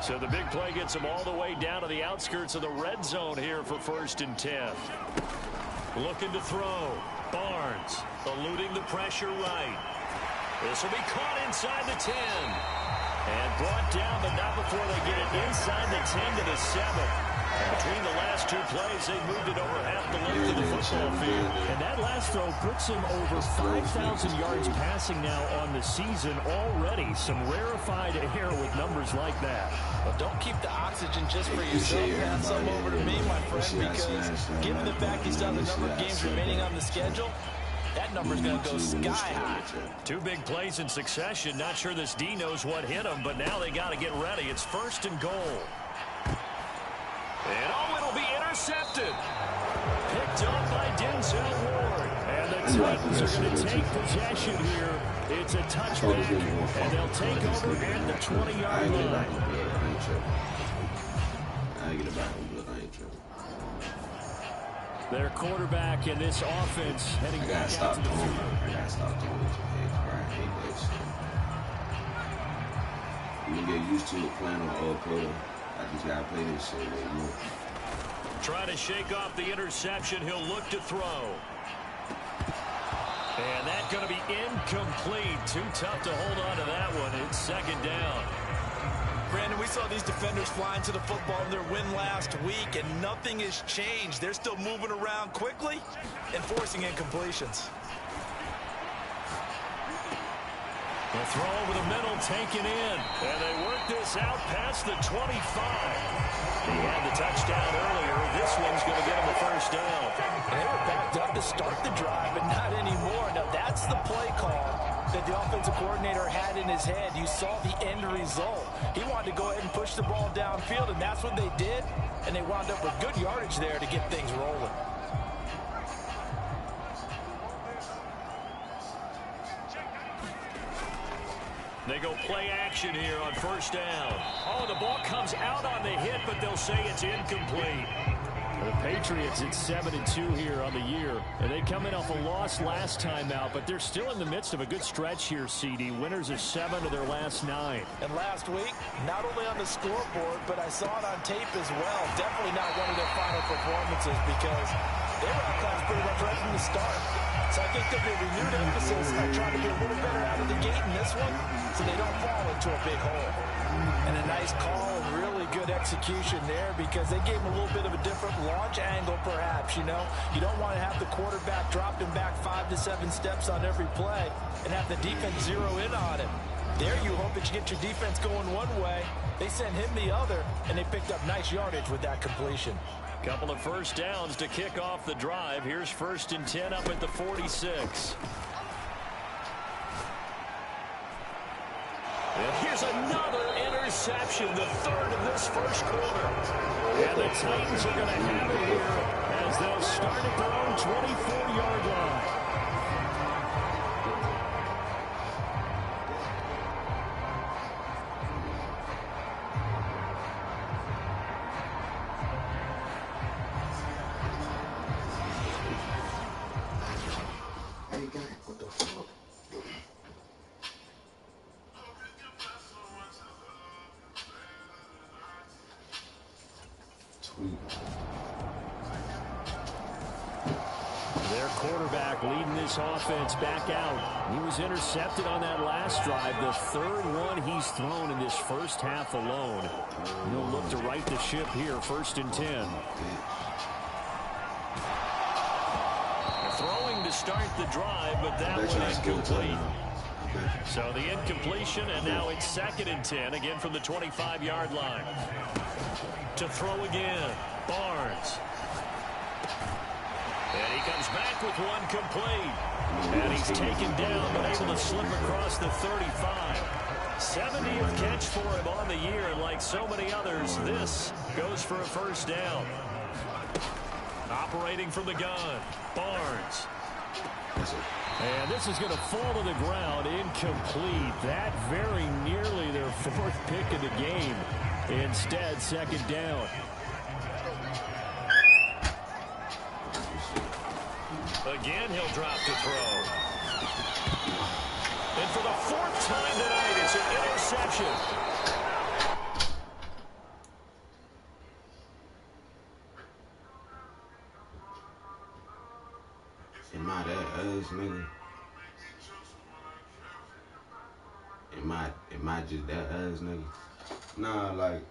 So the big play gets him all the way down to the outskirts of the red zone here for 1st and 10. Looking to throw. Barnes eluding the pressure right. This will be caught inside the 10. And brought down, but not before they get it inside the 10 to the 7. And between the last 2 plays, they moved it over half the length of the football field. And that last throw puts him over 5,000 yards passing now on the season already. Some rarefied air with numbers like that. Well, don't keep the oxygen just for yourself. Pass some over to me, my friend, because given the fact he's done the number of games remaining on the schedule, that number's going to go sky high. 2 big plays in succession. Not sure this D knows what hit him, but now they got to get ready. It's 1st and goal. And it'll be intercepted. Picked up by Denzel Ward. And the Titans are going to take possession here. It's a touchback, and they'll take over at the 20-yard line. Their quarterback in this offense heading back out to the field. I gotta stop doing this. I hate this. You can get used to it playing on old quarter. I just gotta play this shit anymore. Try to shake off the interception. He'll look to throw. And that's going to be incomplete. Too tough to hold on to that one. It's 2nd down. Brandon, we saw these defenders flying to the football in their win last week, and nothing has changed. They're still moving around quickly and forcing incompletions. The throw over the middle, taken in. And they work this out past the 25. He had the touchdown earlier. This one's going to get him a 1st down. And they were backed up to start the drive, but not anymore. Now, that's the play call that the offensive coordinator had in his head. You saw the end result. He wanted to go ahead and push the ball downfield, and that's what they did. And they wound up with good yardage there to get things rolling. They go play action here on 1st down. Oh, the ball comes out on the hit, but they'll say it's incomplete. The Patriots at 7-2 here on the year, and they come in off a loss last time out, but they're still in the midst of a good stretch here, CD. Winners of 7 of their last 9. And last week, not only on the scoreboard, but I saw it on tape as well. Definitely not one of their final performances because they were outclassed pretty much right from the start. So I think there'll be a renewed emphasis on trying to be a little better out of the gate in this one so they don't fall into a big hole. And a nice call and really good execution there because they gave him a little bit of a different launch angle perhaps, you know. You don't want to have the quarterback dropping back 5 to 7 steps on every play and have the defense zero in on him. There you hope that you get your defense going one way. They sent him the other, and they picked up nice yardage with that completion. Couple of first downs to kick off the drive. Here's 1st and 10 up at the 46. And here's another interception, the 3rd of this first quarter. And the Titans are going to have it here as they'll start at their own 24-yard line. Their quarterback leading this offense back out. He was intercepted on that last drive, the 3rd one he's thrown in this first half alone. He'll look to right the ship here, 1st and 10. Throwing to start the drive, but that one incomplete. So the incompletion, and now it's 2nd and 10, again from the 25-yard line. To throw again, Barnes. And he comes back with one complete. And he's taken down, but able to slip across the 35. 70th catch for him on the year, and like so many others, this goes for a first down. Operating from the gun, Barnes. And this is going to fall to the ground, incomplete. That very nearly their 4th pick of the game. Instead, 2nd down. Again, he'll drop to throw. And for the 4th time tonight, it's an interception. Am I that ass, nigga? Am I just that ass, nigga? Nah, like,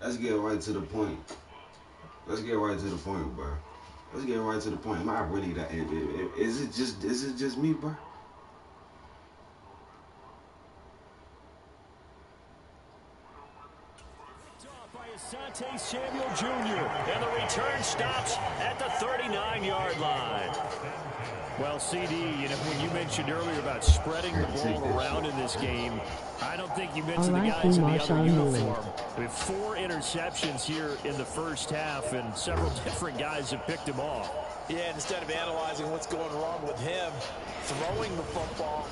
let's get right to the point. Let's get right to the point, bro. Let's get right to the point. Am I really that? Is it just me, bro? Asante Samuel Jr. And the return stops at the 39-yard line. Well, CD, you know, when you mentioned earlier about spreading the ball around in this game, I don't think you mentioned the guys in the other uniform. We have 4 interceptions here in the first half, and several different guys have picked him off. Yeah, and instead of analyzing what's going wrong with him, throwing the football.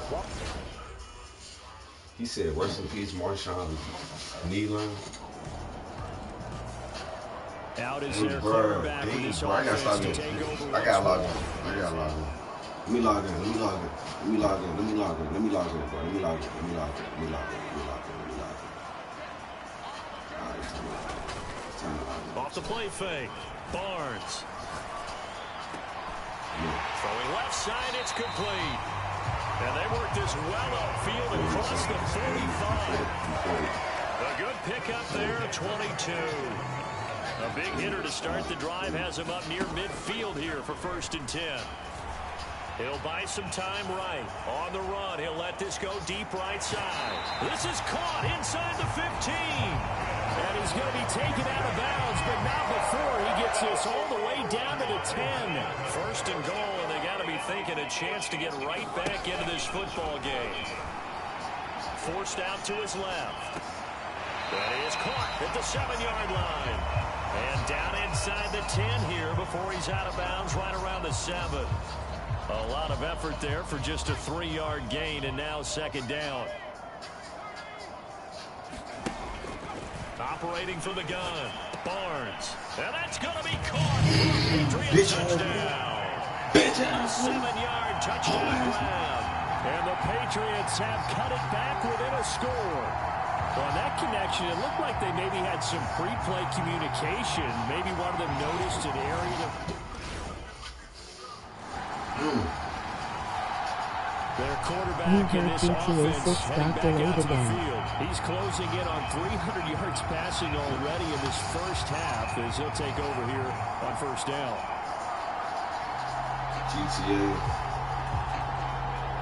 He said, rest in peace, Marshawn Kneeland. Out is their quarterback with his offense to take over. I got to log in. Let me log in, bro. Let me log in. All right, time to log in. Off the play fake, Barnes. Throwing left side, it's complete. And they work this well upfield across the 45. A good pickup there, 22. A big hitter to start the drive has him up near midfield here for 1st and 10. He'll buy some time right. On the run, he'll let this go deep right side. This is caught inside the 15. And he's going to be taken out of bounds, but not before he gets this all the way down to the 10. 1st and goal, and they got to be thinking a chance to get right back into this football game. Forced out to his left. That is caught at the 7-yard line. And down inside the 10 here before he's out of bounds right around the 7. A lot of effort there for just a 3-yard gain, and now 2nd down. Operating from the gun, Barnes. And that's going to be caught for a Patriot touchdown. Bitch. 7-yard touchdown grab. And the Patriots have cut it back within a score. On that connection, it looked like they maybe had some pre-play communication. Maybe one of them noticed an area. Their quarterback in this offense heading back out to the field. He's closing in on 300 yards passing already in this first half as he'll take over here on first down. GTA.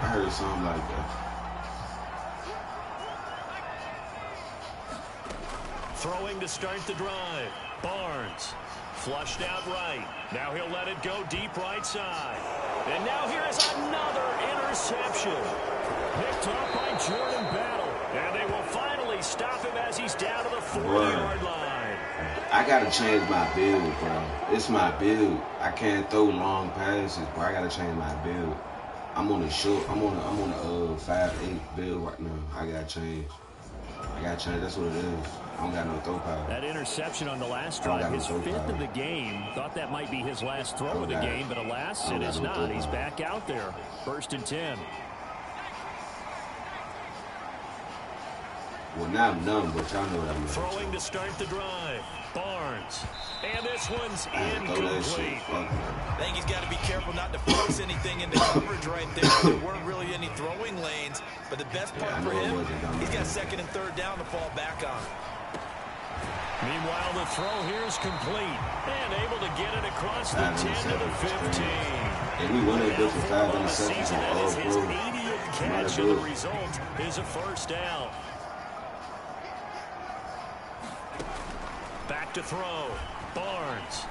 I heard something like that. Throwing to start the drive. Barnes. Flushed out right. Now he'll let it go deep right side. And now here is another interception. Picked up by Jordan Battle. And they will finally stop him as he's down to the 40-yard line. I gotta change my build, bro. It's my build. I can't throw long passes, bro. I gotta change my build. I'm on a 5'8" build right now. I gotta change. That's what it is. I don't got no throw power. That interception on the last drive, his fifth of the game. Thought that might be his last throw of the game, but alas, it is not. He's back out there. 1st and 10. Well, not none, but y'all know what I mean. Throwing to start the drive. Barnes. And this one's incomplete. I think he's got to be careful not to force anything into coverage right there. There weren't really any throwing lanes, but the best part for him, he's got 2nd and 3rd down to fall back on. Meanwhile, the throw here is complete and able to get it across the 10 to the 15. And we won it for 5 interceptions on all his 80th catch, and the result is a first down. Back to throw. Barnes.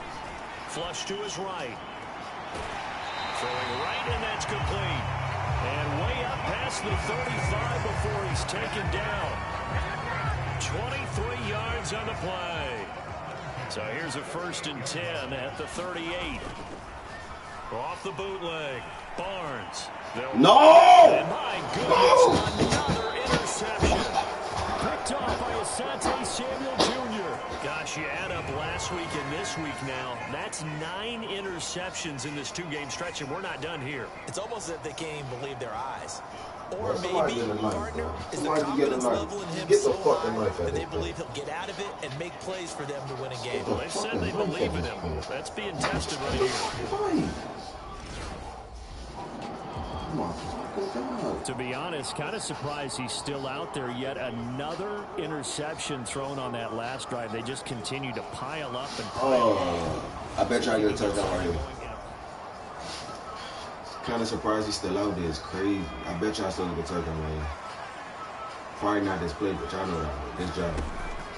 Flush to his right. Throwing right, and that's complete. And way up past the 35 before he's taken down. 23 yards on the play. So here's a 1st and 10 at the 38. Off the bootleg. Barnes. No! And my goodness, another interception. Picked off by Asante Samuel Jr. Gosh, you add up last week and this week now. That's 9 interceptions in this 2-game stretch, and we're not done here. It's almost as if they can't even believe their eyes. Or maybe, Gardner, is the confidence level in him so high that they believe he'll get out of it and make plays for them to win a game. Well, they said they believe in him. That's being tested right here. To be honest, kind of surprised he's still out there. Yet another interception thrown on that last drive. They just continue to pile up and pile up. I bet y'all get a touchdown right here. Kind of surprised he's still out there. It's crazy. I bet y'all still get a touchdown right here. Probably not this play, but y'all know that. This job.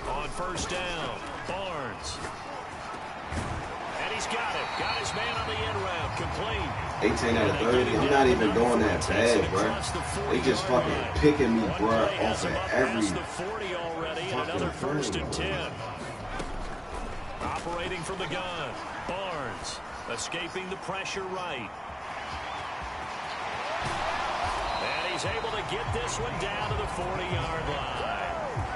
On 1st down, Barnes. And he's got it. Got his man on the end route. Complete. 18 out of 30. I'm not even doing that bad, bro. They just fucking picking me, bro, off of every the 40 already, and another 1st and 10. Operating from the gun. Barnes escaping the pressure right. And he's able to get this one down to the 40-yard line.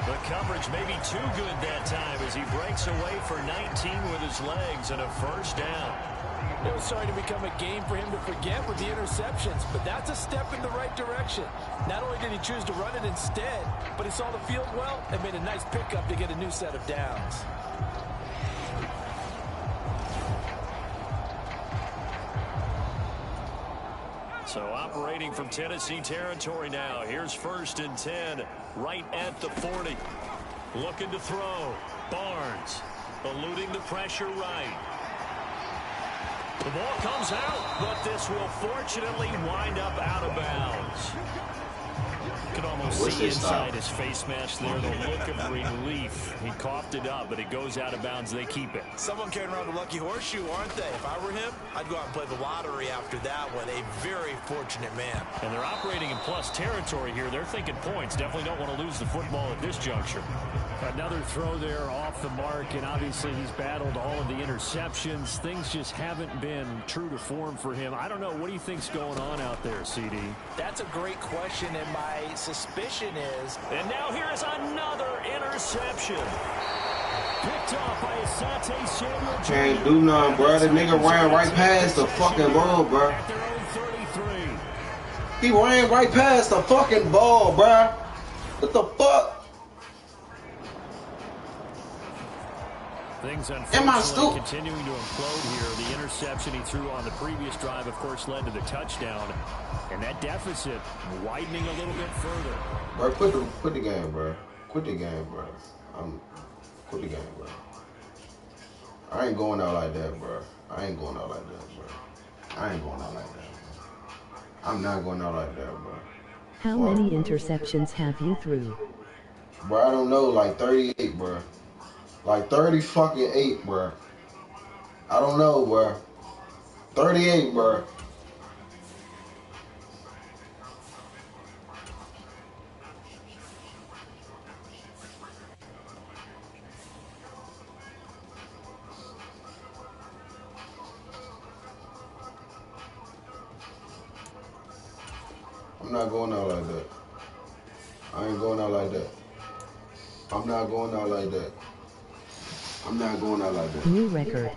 The coverage may be too good that time as he breaks away for 19 with his legs and a 1st down. It was starting to become a game for him to forget with the interceptions, but that's a step in the right direction. Not only did he choose to run it instead, but he saw the field well and made a nice pickup to get a new set of downs. So operating from Tennessee territory now. Here's 1st and 10 right at the 40. Looking to throw. Barnes eluding the pressure right. The ball comes out, but this will fortunately wind up out of bounds. You can almost see inside his face mask there the look of relief. He coughed it up, but it goes out of bounds. They keep it. Someone carrying around a lucky horseshoe, aren't they? If I were him, I'd go out and play the lottery after that one. A very fortunate man. And they're operating in plus territory here. They're thinking points. Definitely don't want to lose the football at this juncture. Another throw there off the mark, and obviously he's battled all of the interceptions. Things just haven't been true to form for him. I don't know. What do you think's going on out there, CD? That's a great question, and my suspicion is... And now here is another interception. Picked off by Asante Samuel. Can't do nothing, bro. The nigga ran right past the fucking ball, bro. At their own 33. He ran right past the fucking ball, bro. What the fuck? Things Am I still continuing to implode here. The interception he threw on the previous drive, of course, led to the touchdown. And that deficit widening a little bit further. Bro, quit the game, bro. Quit the game, bro. Quit the game, bro. I ain't going out like that, bro. I ain't going out like that, bro. I ain't going out like that, bro. I'm not going out like that, bro. How many interceptions have you threw? Bro, I don't know, like 38, bro. Like 30 fucking 8, bro. I don't know, bro. 38, bro. I'm not going out like that. I ain't going out like that. I'm not going out like that. I'm not going out like that. New record.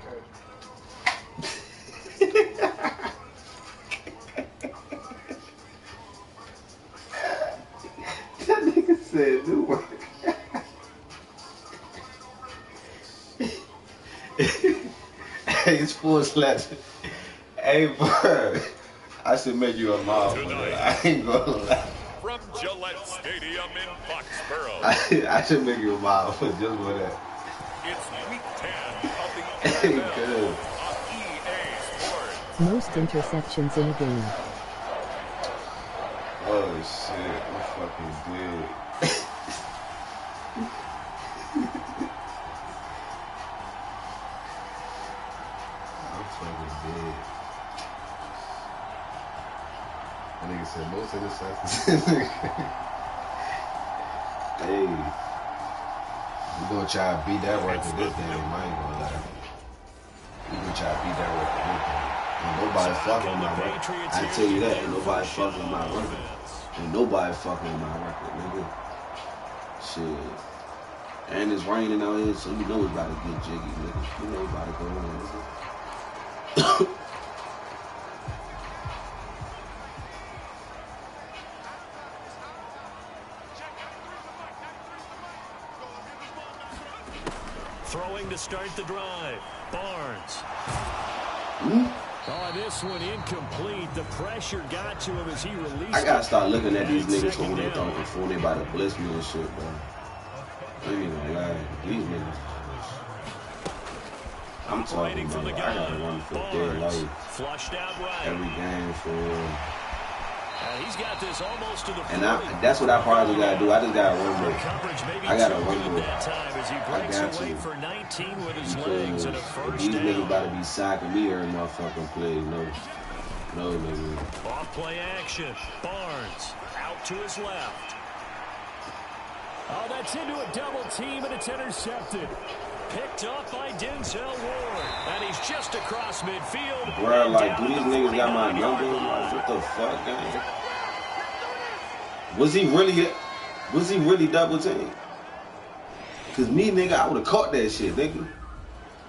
That nigga said new record. Hey, it's full slash. Hey, bro. I should make you a model. I ain't gonna lie. From Gillette Stadium in Foxborough. I should make you a model for just for that. It's week 10 of the NFL on EA Sports. Most interceptions in a game. Oh shit, I'm fucking dead. I'm fucking dead. That nigga said most interceptions. Hey, we gonna try to beat that record this game. I ain't gonna lie. We gonna try to beat that record this game. Ain't nobody fucking with my record. I tell you that. Ain't nobody fucking with my record. Ain't nobody fucking with my record, nigga. Shit. And it's raining out here, so you know it's about to get jiggy, nigga. You know it's about to go in, nigga. Throwing to start the drive. Barnes. Oh, this one incomplete. The pressure got to him as he released. I gotta start looking at these niggas when they talking before they about to blitz me and shit, bro. I ain't even lie. These niggas. I'm talking about I gotta run for dear life. Flushed out right. Every game for real. He's got this almost to the and that's what I probably gotta do. I just gotta run with it. I gotta run with it. I got to. For 19 with his legs and a first these down. niggas about to be sacking me every motherfucking play. No, nigga. Off play action. Barnes out to his left. Oh, that's into a double team and it's intercepted. Picked up by Denzel Ward. And he's just across midfield. Bro, like, do these niggas got my number? Like, what the fuck, man? Was he really double teamed? Cause me, nigga, I would've caught that shit, nigga.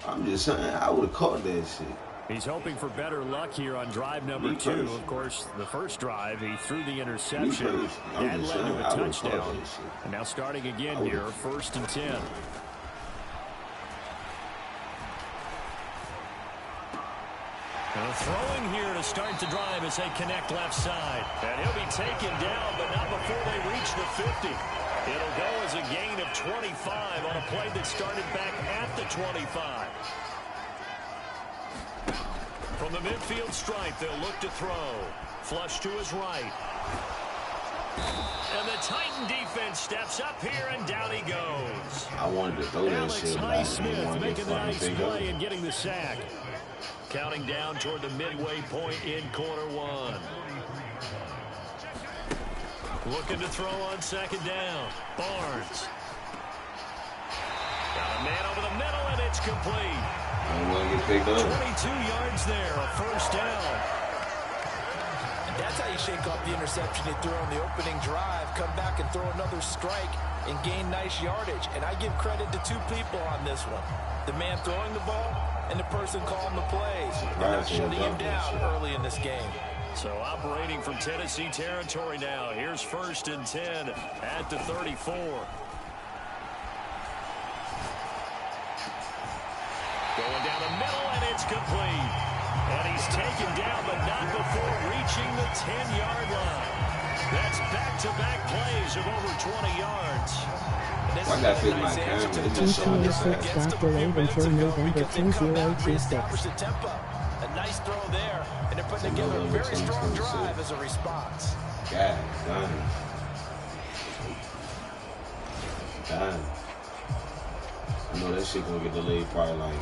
I'm just saying, I would've caught that shit. He's hoping for better luck here on drive number 2. Of course, the first drive, he threw the interception. That led to a touchdown. And now starting again here, 1st and 10. And throwing here to start the drive as they connect left side. And he'll be taken down, but not before they reach the 50. It'll go as a gain of 25 on a play that started back at the 25. From the midfield stripe, they'll look to throw. Flush to his right. And the Titan defense steps up here, and down he goes. I wanted to throw that shit, but I didn't want to making the nice fucking play and getting the sack. Counting down toward the midway point in quarter 1. Looking to throw on 2nd down. Barnes. Got a man over the middle, and it's complete. I don't want to get picked up. 22 yards there, a 1st down. That's how you shake off the interception he threw on the opening drive. Come back and throw another strike. and gain nice yardage. And I give credit to two people on this one. The man throwing the ball and the person calling the plays. They're not shutting him down early in this game. So operating from Tennessee territory now. Here's 1st and 10 at the 34. Going down the middle, and it's complete. And he's taken down, but not before reaching the 10-yard line. That's back-to-back plays of over 20 yards. I gotta fix my camera. It's just showing the search got delayed until November 2026. A nice throw there, and they're putting together a very strong drive as a response. God damn. Damn. I know that shit gonna get delayed probably like.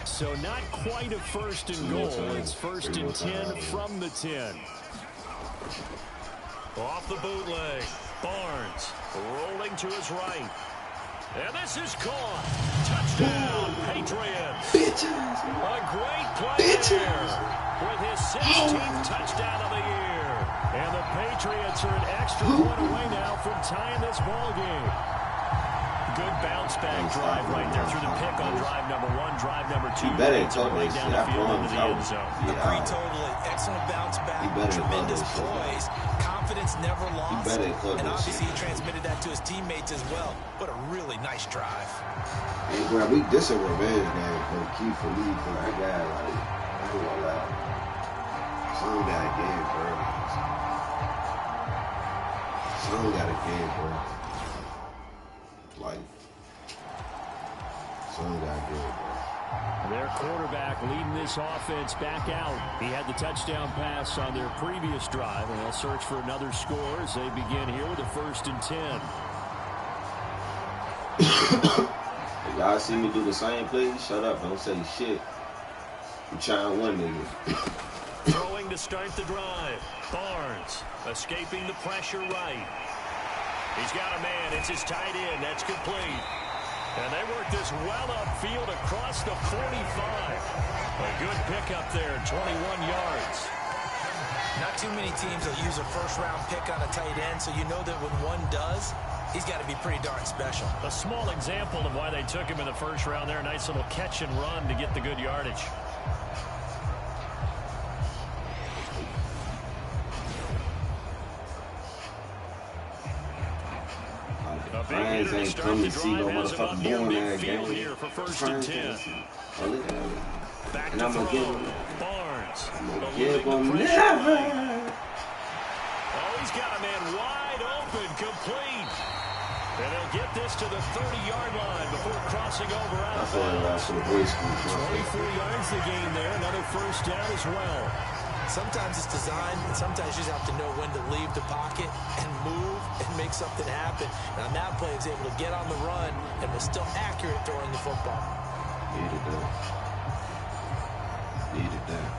So not quite a 1st and goal. It's 1st and 10 from the 10. Off the bootleg. Barnes rolling to his right. And this is caught. Touchdown, Patriots. Bitches. A great play there with his 16th touchdown of the year. And the Patriots are an extra point away now from tying this ball game. Good bounce-back drive right there through the pick on drive number 1. Drive number 2. Right down the field into the end zone. Agree totally. Excellent bounce-back. Tremendous poise. Confidence never lost. And obviously he transmitted that to his teammates as well. What a really nice drive. Hey, bro, this a revenge game for key for me. Because I got, like, I ain't gonna lie. Son got a game, bro. Son got a game, bro. Like, son got good, bro. Their quarterback leading this offense back out. He had the touchdown pass on their previous drive, and they'll search for another score as they begin here with a 1st and 10. If y'all see me do the same play, shut up. Don't say shit. I'm trying one nigga. Throwing to start the drive. Barnes escaping the pressure right. He's got a man. It's his tight end. That's complete. And they work this well upfield across the 45. A good pickup there, 21 yards. Not too many teams will use a first-round pick on a tight end, so you know that when one does, he's got to be pretty darn special. A small example of why they took him in the 1st round there. A nice little catch and run to get the good yardage. Friends ain't come to see no motherfucking born ass game. Here for 1st and 10. Oh, look at that. Back And to I'm gonna give him. Barnes. I'm gonna give him never. Oh, he's got a man wide open, complete. And they'll get this to the 30-yard line before crossing over out of bounds. 24 yards the gain there. Another 1st down as well. Sometimes it's design, and sometimes you just have to know when to leave the pocket and move and make something happen. And on that play, he was able to get on the run and was still accurate throwing the football. Needed that. Needed that.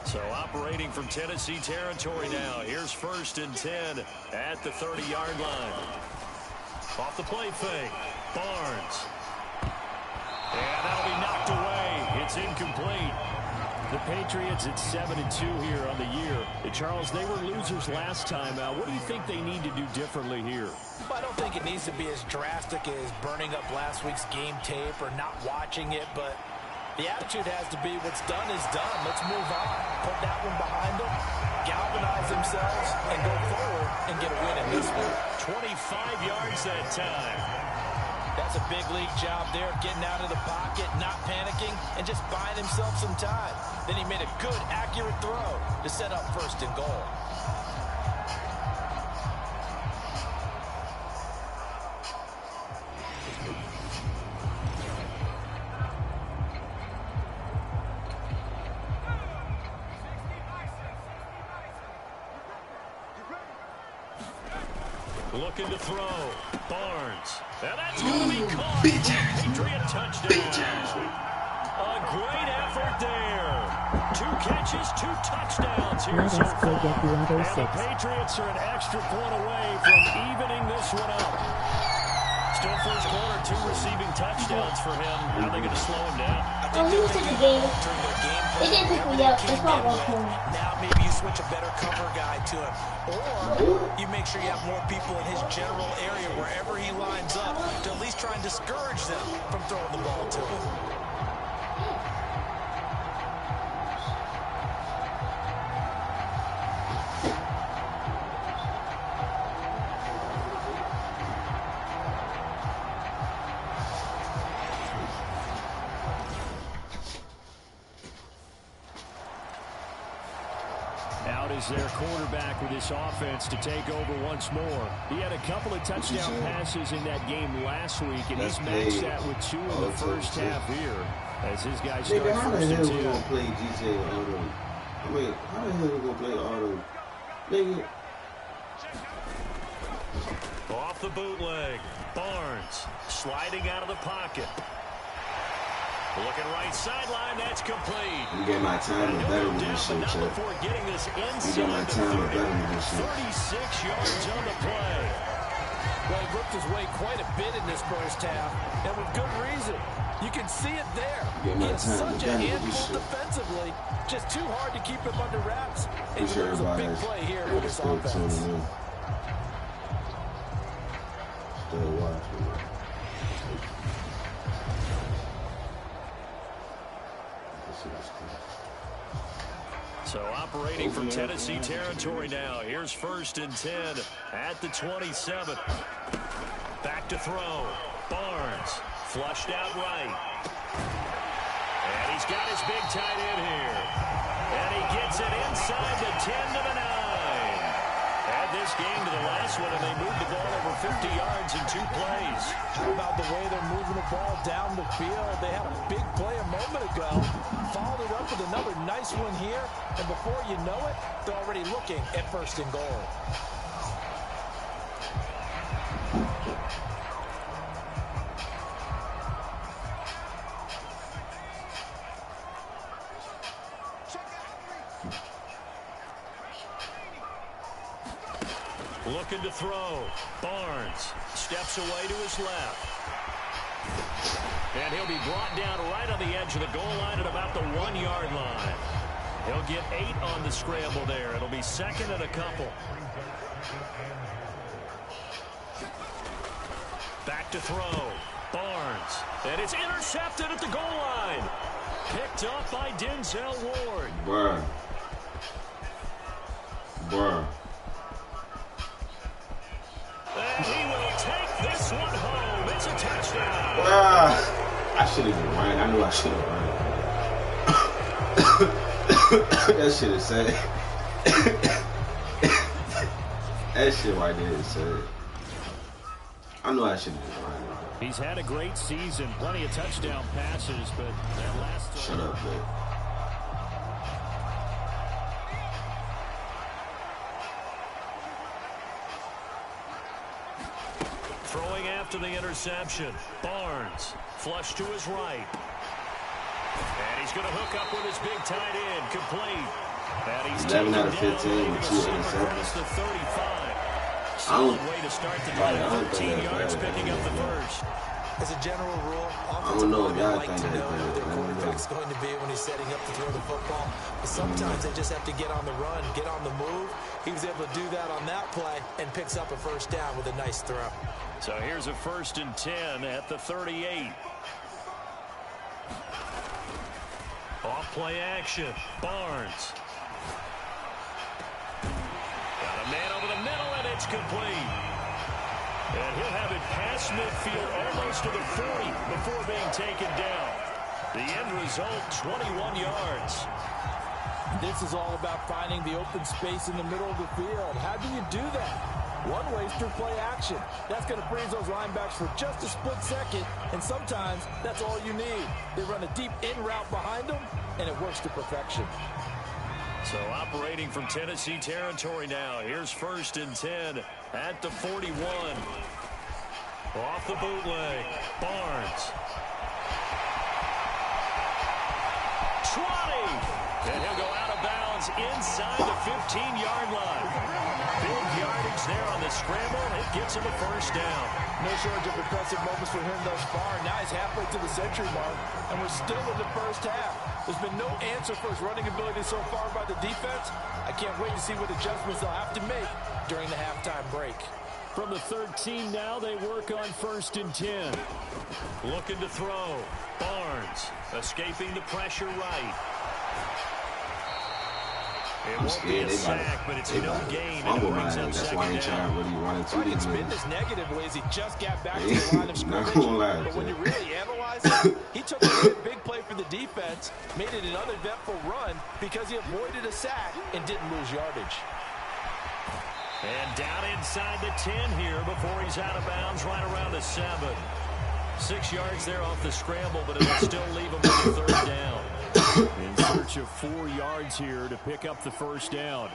So operating from Tennessee territory now. Here's 1st and 10 at the 30-yard line. Off the play fake. Barnes. And that'll be knocked away. It's incomplete. The Patriots at 7-2 here on the year. Charles, they were losers last time out. What do you think they need to do differently here? Well, I don't think it needs to be as drastic as burning up last week's game tape or not watching it, but the attitude has to be what's done is done. Let's move on. Put that one behind them, galvanize themselves, and go forward and get a win in this one. 25 yards that time. That's a big league job there, getting out of the pocket, not panicking, and just buying himself some time. Then he made a good, accurate throw to set up 1st and goal. Looking to throw. Barnes. And that's going to be caught. Patriot touchdown. A great effort there. 2 catches, 2 touchdowns here so far. And the Patriots are an extra point away from evening this one up. Still 1st quarter, 2 receiving touchdowns for him. How are they going to slow him down? I they do he took the game. They didn't pick me up. That's why I walked home. Now maybe you switch a better cover guy to him. Or you make sure you have more people in his general area wherever he lines up to at least try and discourage them from throwing the ball to him. Is their quarterback with this offense to take over once more. He had a couple of touchdown passes in that game last week, and he's matched that with 2 in the first half here as his guys start first and 2. How the hell we gonna play DJ Auto? I mean, how the hell we gonna play Auto? Nigga. Off the bootleg. Barnes sliding out of the pocket. Looking right sideline, that's complete. You get my time to better than this shit, Chuck. You get my time to better than this shit. 36 yards on the play. Well, he worked his way quite a bit in this first half, and with good reason. You can see it there. He has such a handful defensively. Just too hard to keep him under wraps. And there's a big play here for this offense. Still watching. So operating from Tennessee territory now. Here's 1st and 10 at the 27. Back to throw. Barnes flushed out right. And he's got his big tight end here. And he gets it inside the 10 to the 9. Add this game to the last one, and they moved the ball over 50 yards in 2 plays. How about the way they're moving the ball down the field? They had a big play a moment ago. Followed it up with another nice one here. And before you know it, they're already looking at 1st and goal. Looking to throw. Barnes steps away to his left. And he'll be brought down right on the edge of the goal line at about the 1-yard line. He'll get 8 on the scramble there. It'll be 2nd and a couple. Back to throw. Barnes. And it's intercepted at the goal line. Picked up by Denzel Ward. Bruh. And he will take this one home. It's a touchdown. I should have been running. I knew I should have run. That shit is sad. That shit right there is sad. I know I should have been running. He's had a great season. Plenty of touchdown passes, but that last... Shut up, man. Throwing after the interception. Barnes flush to his right. And he's going to hook up with his big tight end. Complete. And he's 11 out of 15 with 2 interceptions. The 35. I don't, way to start the game. 13 yards picking up the first. As a general rule, I don't know if y'all like think to know that what their quarterback's going to be when he's setting up to throw the football. But sometimes they just have to get on the run, get on the move. He was able to do that on that play and picks up a 1st down with a nice throw. So here's a 1st and 10 at the 38. Off play action. Barnes. Got a man over the middle, and it's complete. And he'll have it past midfield almost to the 40 before being taken down. The end result, 21 yards. This is all about finding the open space in the middle of the field. How do you do that? One way is through play action. That's going to freeze those linebacks for just a split second, and sometimes that's all you need. They run a deep in route behind them, and it works to perfection. So operating from Tennessee territory now. Here's 1st and 10 at the 41. Off the bootleg. Barnes. 20. And he'll go out of bounds inside the 15-yard line. Big yardage there on the scramble. It gets him a first down. No shortage of impressive moments for him thus far. Now he's halfway to the century mark, and we're still in the first half. There's been no answer for his running ability so far by the defense. I can't wait to see what adjustments they'll have to make during the halftime break. From the 13 now, they work on 1st and 10. Looking to throw. Barnes escaping the pressure right. It won't be a sack, but it's no gain. That's why he trying to really run into It's been as negatively as he just got back to the line of scrimmage. But when you really analyze it, he took a very big play for the defense, made it an uneventful run because he avoided a sack and didn't lose yardage. And down inside the 10 here before he's out of bounds right around the 7. 6 yards there off the scramble, but it'll still leave him with the 3rd down. In search of 4 yards here to pick up the first down.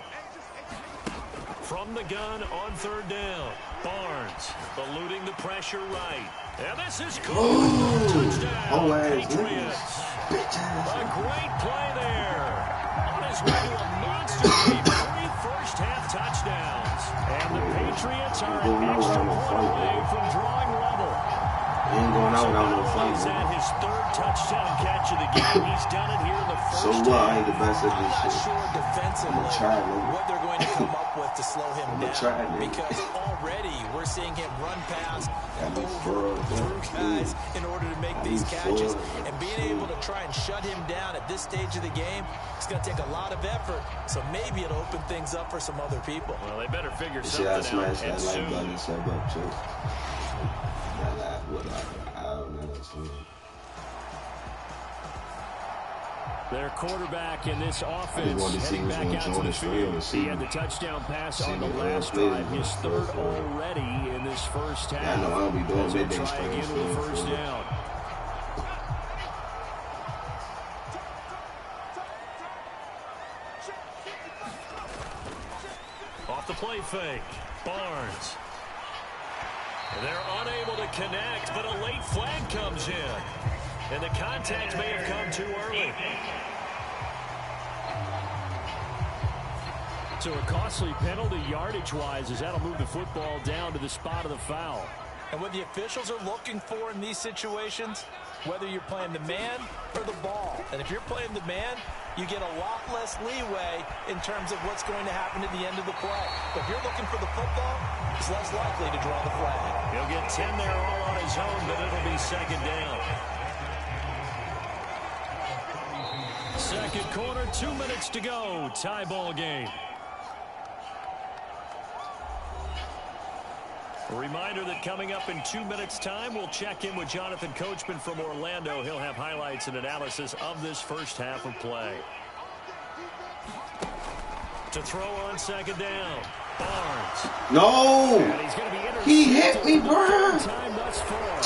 From the gun on 3rd down. Barnes eluding the pressure right. And this is called touchdown, Patriots. A great play there. On his way to a monster lead, 3 first-half touchdowns. And the Patriots are an extra point away from drawing level. He ain't going out without no fun. He's at his 3rd touchdown catch of the game. He's done it here in the first half. So I ain't the best at this shit. Sure defensively what they're going to come up with to slow him down. Because already we're seeing him run past through guys in order to make these catches. And being able to try and shut him down at this stage of the game, it's going to take a lot of effort. So maybe it'll open things up for some other people. Well, they better figure something out. And soon. Their quarterback in this offense heading back out to the field. He had the touchdown pass on the last drive, his 3rd already in this first half. I know I'll be doing midday try again with the first down. Off the play fake, Barnes. They're unable to connect, but a late flag comes in. And the contact may have come too early. So a costly penalty yardage-wise as that'll move the football down to the spot of the foul. And what the officials are looking for in these situations, whether you're playing the man or the ball. And if you're playing the man, you get a lot less leeway in terms of what's going to happen at the end of the play. But if you're looking for the football, it's less likely to draw the flag. He'll get 10 there all on his own, but it'll be 2nd down. 2nd quarter, 2 minutes to go. Tie ball game. A reminder that coming up in 2 minutes' time, we'll check in with Jonathan Coachman from Orlando. He'll have highlights and analysis of this first half of play. To throw on 2nd down, Barnes. No! And he's going to be he hit me, bro! Time thus far.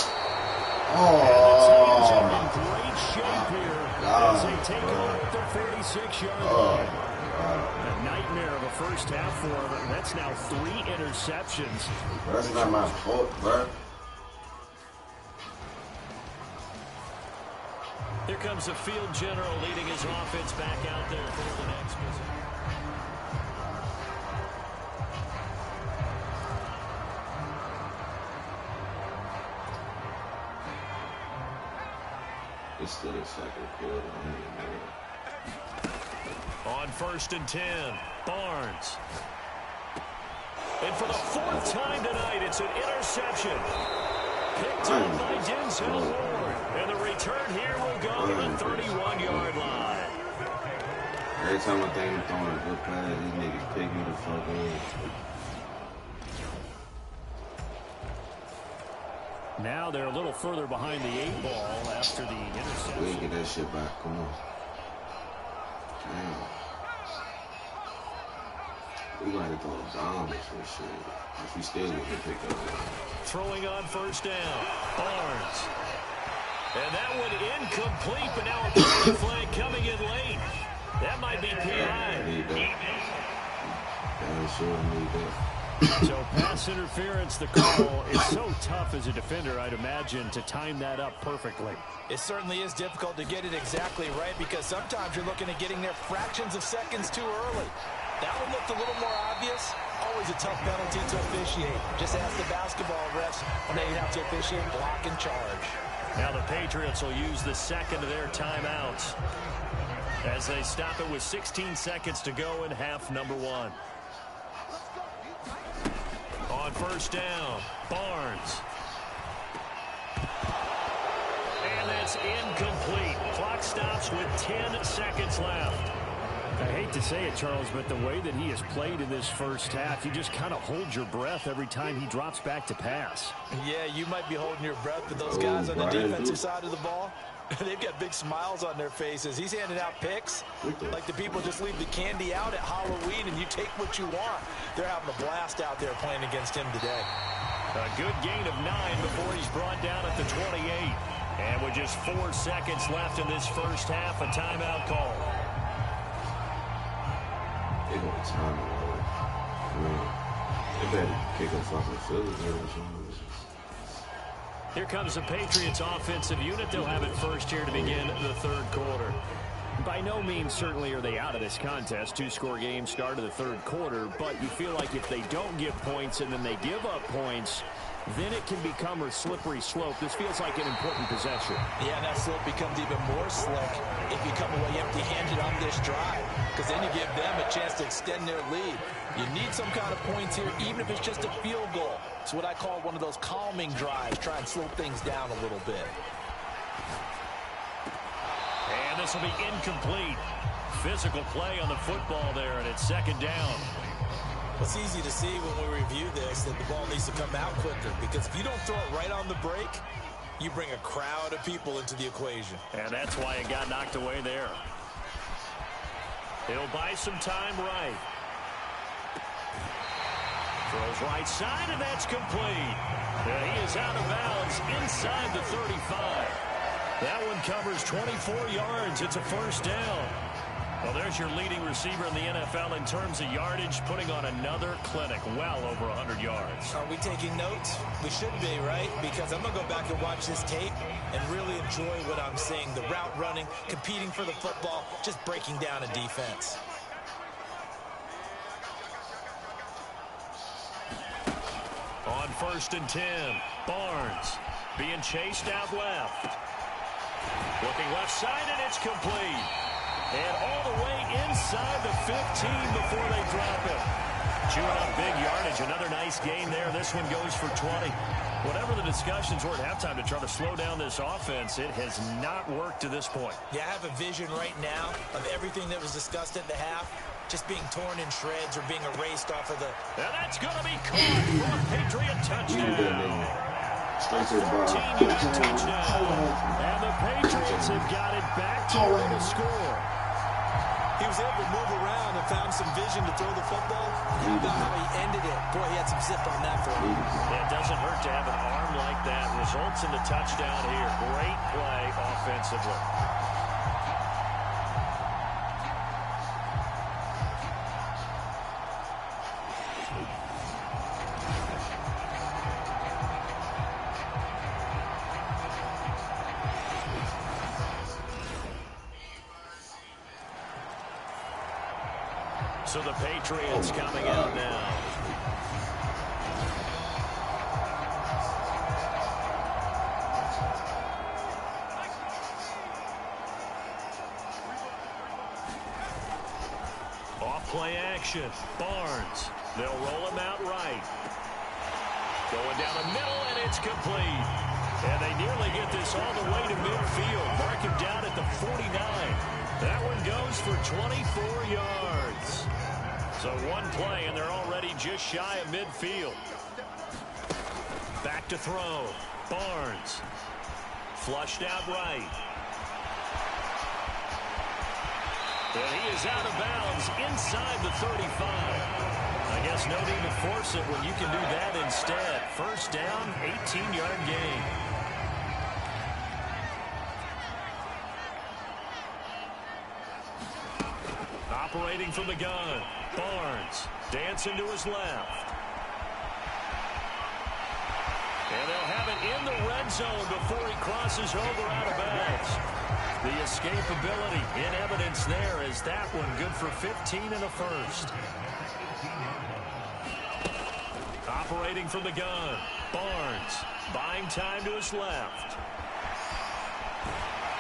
Oh! And the teams are in great shape here as they take over at the 46-yard line. A nightmare of a first half for him, and that's now 3 interceptions. That's not my fault, bro. Here comes the field general leading his offense back out there for the next visit. It's still a 2nd quarter. On 1st and 10, Barnes. And for the 4th time tonight, it's an interception. Picked up by Denzel Ward. And the return here will go to the 31-yard line. Every time I think I'm throwing a good pass, these niggas pick me the fuck up. Now they're a little further behind the 8 ball after the interception. We ain't get that shit back. Come on. Damn. We gonna have to throw down this shit. If we still get to pick up. Throwing on 1st down. Barnes. And that one incomplete, but now a penalty flag coming in late. That might be PI. I need that. Damn sure I need that. So pass interference, the call. It's so tough as a defender, I'd imagine, to time that up perfectly. It certainly is difficult to get it exactly right because sometimes you're looking at getting there fractions of seconds too early. That one looked a little more obvious. Always a tough penalty to officiate. Just ask the basketball refs when they have to officiate block and charge. Now the Patriots will use the second of their timeouts as they stop it with 16 seconds to go in half number 1. On first down, Barnes. And that's incomplete. Clock stops with 10 seconds left. I hate to say it, Charles, but the way that he has played in this first half, you just kind of hold your breath every time he drops back to pass. Yeah, you might be holding your breath, but those guys on the defensive side of the ball, they've got big smiles on their faces. He's handing out picks like the people just leave the candy out at Halloween and you take what you want. They're having a blast out there playing against him today. A good gain of 9 before he's brought down at the 28. And with just 4 seconds left in this first half, a timeout call. They gonna time it all. They better kick a fucking field goal or something. Here comes the Patriots offensive unit. They'll have it first here to begin the third quarter. By no means certainly are they out of this contest. 2-score game start of the third quarter, but you feel like if they don't get points and then they give up points, then it can become a slippery slope. This feels like an important possession. Yeah, and that slope becomes even more slick if you come away empty-handed on this drive, because then you give them a chance to extend their lead. You need some kind of points here, even if it's just a field goal. It's what I call one of those calming drives. Try and slow things down a little bit. And this will be incomplete. Physical play on the football there, and it's second down. It's easy to see when we review this that the ball needs to come out quicker, because if you don't throw it right on the break, you bring a crowd of people into the equation. And that's why it got knocked away there. He'll buy some time right. Throws right side, and that's complete. Yeah, he is out of bounds inside the 35. That one covers 24 yards. It's a first down. Well, there's your leading receiver in the NFL in terms of yardage, putting on another clinic, well over 100 yards. Are we taking notes? We should be, right? Because I'm going to go back and watch this tape and really enjoy what I'm seeing. The route running, competing for the football, just breaking down a defense. On first and 10, Barnes being chased out left. Looking left side, and it's complete. And all the way inside the 15 before they drop it. Chewing up big yardage. Another nice gain there. This one goes for 20. Whatever the discussions were at halftime to try to slow down this offense, it has not worked to this point. Yeah, I have a vision right now of everything that was discussed at the half just being torn in shreds or being erased off of the... And that's going to be caught for a Patriot touchdown. A 14-yard touchdown. And the Patriots have got it back to where to score. He was able to move around and found some vision to throw the football. How about how he ended it? Boy, he had some zip on that for him. Yeah, it doesn't hurt to have an arm like that. Results in the touchdown here. Great play offensively. So the Patriots coming out now. Off play action. Barnes. They'll roll him out right. Going down the middle, and it's complete. And they nearly get this all the way to midfield. Mark him down at the 49. That one goes for 24 yards. So one play, and they're already just shy of midfield. Back to throw. Barnes. Flushed out right. And he is out of bounds inside the 35. I guess no need to force it when you can do that instead. First down, 18-yard gain. Operating from the gun. Barnes dancing to his left. And they'll have it in the red zone before he crosses over out of bounds. The escapability in evidence there is that one good for 15 and a first. Operating from the gun, Barnes buying time to his left.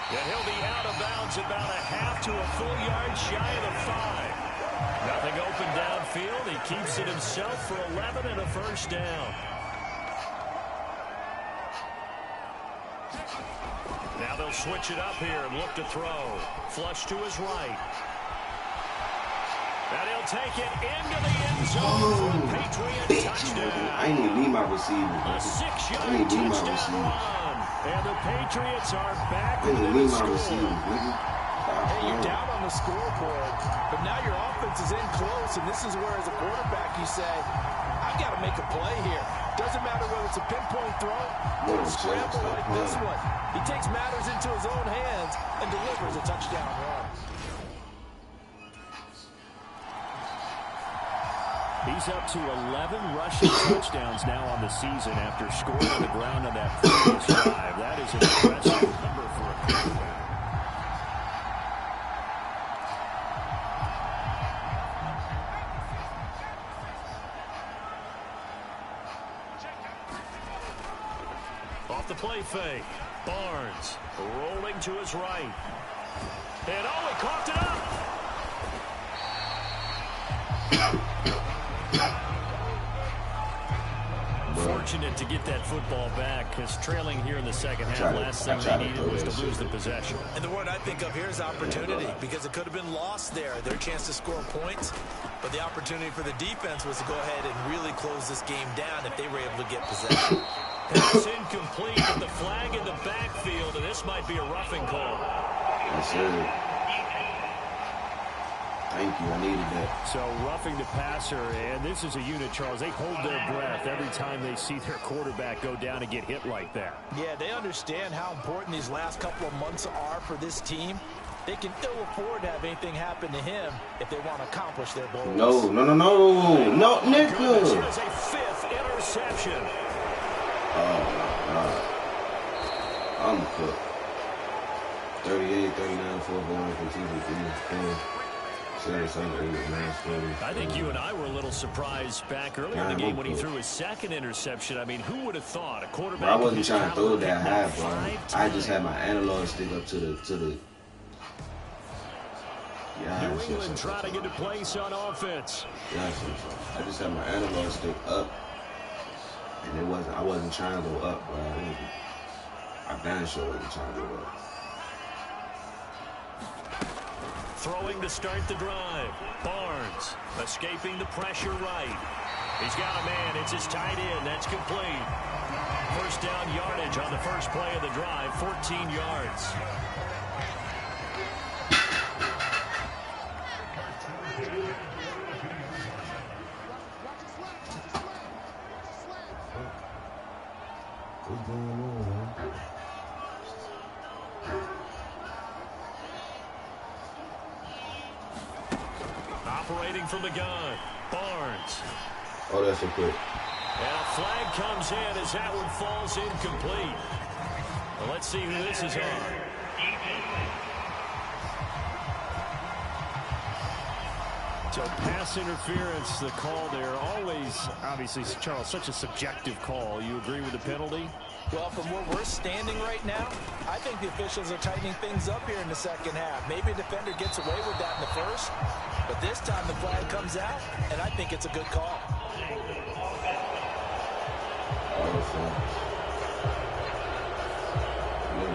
And he'll be out of bounds about a half to a full yard shy of the 5. Nothing open downfield. He keeps it himself for 11 and a first down. Now they'll switch it up here and look to throw. Flush to his right. And he'll take it into the end zone for a Patriot touchdown. I ain't even need my receiver. A 6-yard touchdown run. And the Patriots are back I ain't even need my score. receiver, nigga. Hey, you're down on the scoreboard, but now your offense is in close, and this is where, as a quarterback, you say, I've got to make a play here. Doesn't matter whether it's a pinpoint throw or a scramble like this one. He takes matters into his own hands and delivers a touchdown run. He's up to 11 rushing touchdowns now on the season after scoring on the ground on that previous drive. That is an impressive number for a quarterback. Off the play fake, Barnes rolling to his right. And oh, he coughed it up. Fortunate to get that football back, because trailing here in the second half, last thing they needed was to lose the possession. And the word I think of here is opportunity, because it could have been lost there, their chance to score points. But the opportunity for the defense was to go ahead and really close this game down if they were able to get possession. Pass incomplete with the flag in the backfield, and this might be a roughing call. That's it. Thank you, I needed that. So roughing the passer, and this is a unit, Charles. They hold their breath every time they see their quarterback go down and get hit like that. Yeah, they understand how important these last couple of months are for this team. They can ill afford to have anything happen to him if they want to accomplish their goals. No, nigga. This is a 5th interception. Oh, my God. I'm cooked. 38, 39, 4, 1, 15, I think you and I were a little surprised back earlier in the game when he threw his 2nd interception. I mean, who would have thought a quarterback? Bro, I wasn't trying to throw it that high, bro. I just had my analog stick up to the. Yeah, New England trying to get a place on offense. Yeah, I just had my analog stick up, and I wasn't trying to go up, bro. I damn sure wasn't trying to go up. Throwing to start the drive. Barnes escaping the pressure right. He's got a man. It's his tight end. That's complete. First down yardage on the first play of the drive. 14 yards. What's going on, man? Operating from the gun, Barnes. Oh, that's so quick. And a flag comes in as that one falls incomplete. Well, let's see who this is on. So pass interference, the call there. Always, obviously, Charles, such a subjective call. You agree with the penalty? Well, from where we're standing right now, I think the officials are tightening things up here in the second half. Maybe a defender gets away with that in the first, but this time the flag comes out, and I think it's a good call.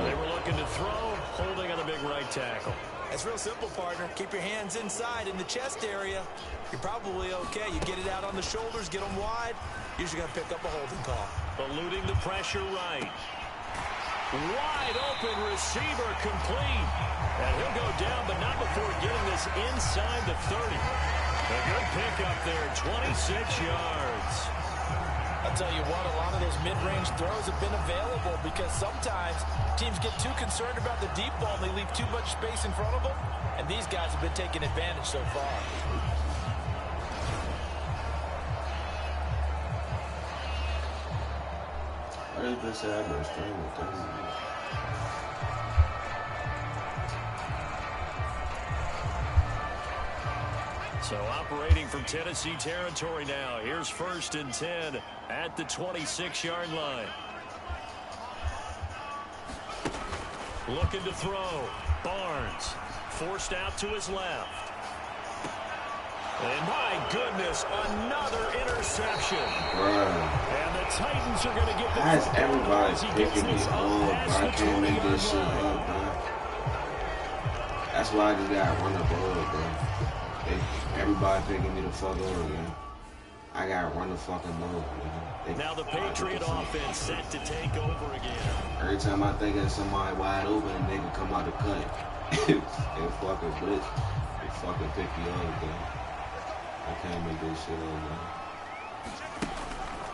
They were looking to throw, holding on the big right tackle. It's real simple, partner. Keep your hands inside in the chest area. You're probably okay. You get it out on the shoulders, get them wide. Usually going to pick up a holding call. Eluding the pressure right. Wide open receiver complete. And he'll go down, but not before getting this inside the 30. A good pickup there, 26 yards. I'll tell you what, a lot of those mid-range throws have been available because sometimes teams get too concerned about the deep ball and they leave too much space in front of them, and these guys have been taking advantage so far. I just said I got string with them. So operating from Tennessee territory now. Here's 1st and 10 at the 26-yard line. Looking to throw. Barnes forced out to his left. And my goodness, another interception. And the Titans are going to get the football as he gets this up past the 20-yard line. That's why I just got to run the ball, bro. Everybody picking me the fuck up, man. I got to run the fucking ball, man. Now the Patriot offense set to take over again. Every time I think of somebody wide open, they can come out the cut. They fucking blitz. They fucking pick me up, man. I can't make this shit up, man.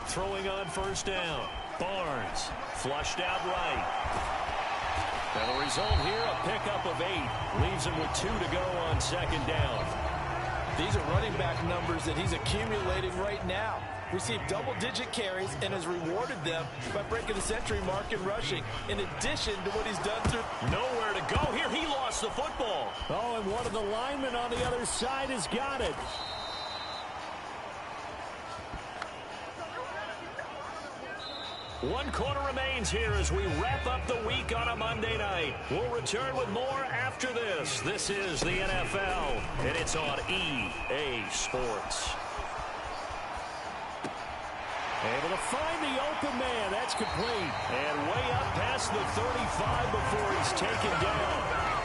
Throwing on 1st down. Barnes flushed out right. And the result here, a pickup of 8. Leaves him with 2 to go on 2nd down. These are running back numbers that he's accumulating right now. Received double-digit carries and has rewarded them by breaking the century mark in rushing, in addition to what he's done through. Nowhere to go here. He lost the football. Oh, and one of the linemen on the other side has got it. One quarter remains here as we wrap up the week on a Monday night. We'll return with more after this. This is the NFL, and it's on EA Sports. Able to find the open man. That's complete. And way up past the 35 before he's taken down.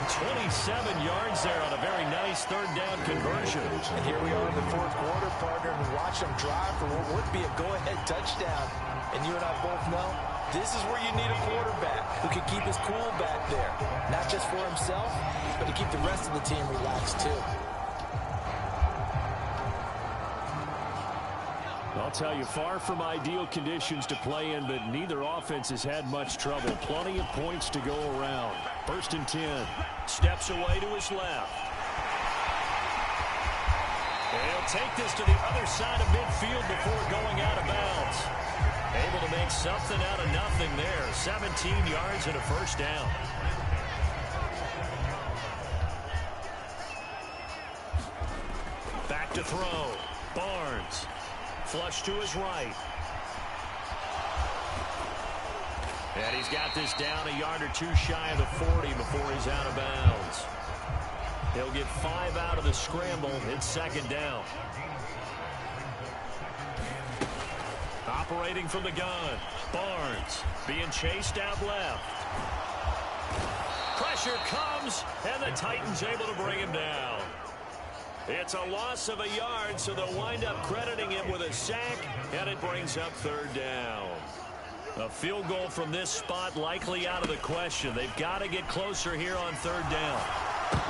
27 yards there on a very nice 3rd down conversion. And here we are in the 4th quarter, partner, and watch them drive for what would be a go-ahead touchdown. And you and I both know this is where you need a quarterback who can keep his cool back there. Not just for himself, but to keep the rest of the team relaxed too. I'll tell you, far from ideal conditions to play in, but neither offense has had much trouble. Plenty of points to go around. 1st and 10. Steps away to his left. And he'll take this to the other side of midfield before going out of bounds. Able to make something out of nothing there. 17 yards and a 1st down. Back to throw. Barnes. Flush to his right. And he's got this down a yard or 2 shy of the 40 before he's out of bounds. He'll get 5 out of the scramble. It's 2nd down. Operating from the gun. Barnes being chased out left. Pressure comes, and the Titans able to bring him down. It's a loss of a yard, so they'll wind up crediting him with a sack, and it brings up 3rd down. A field goal from this spot likely out of the question. They've got to get closer here on 3rd down.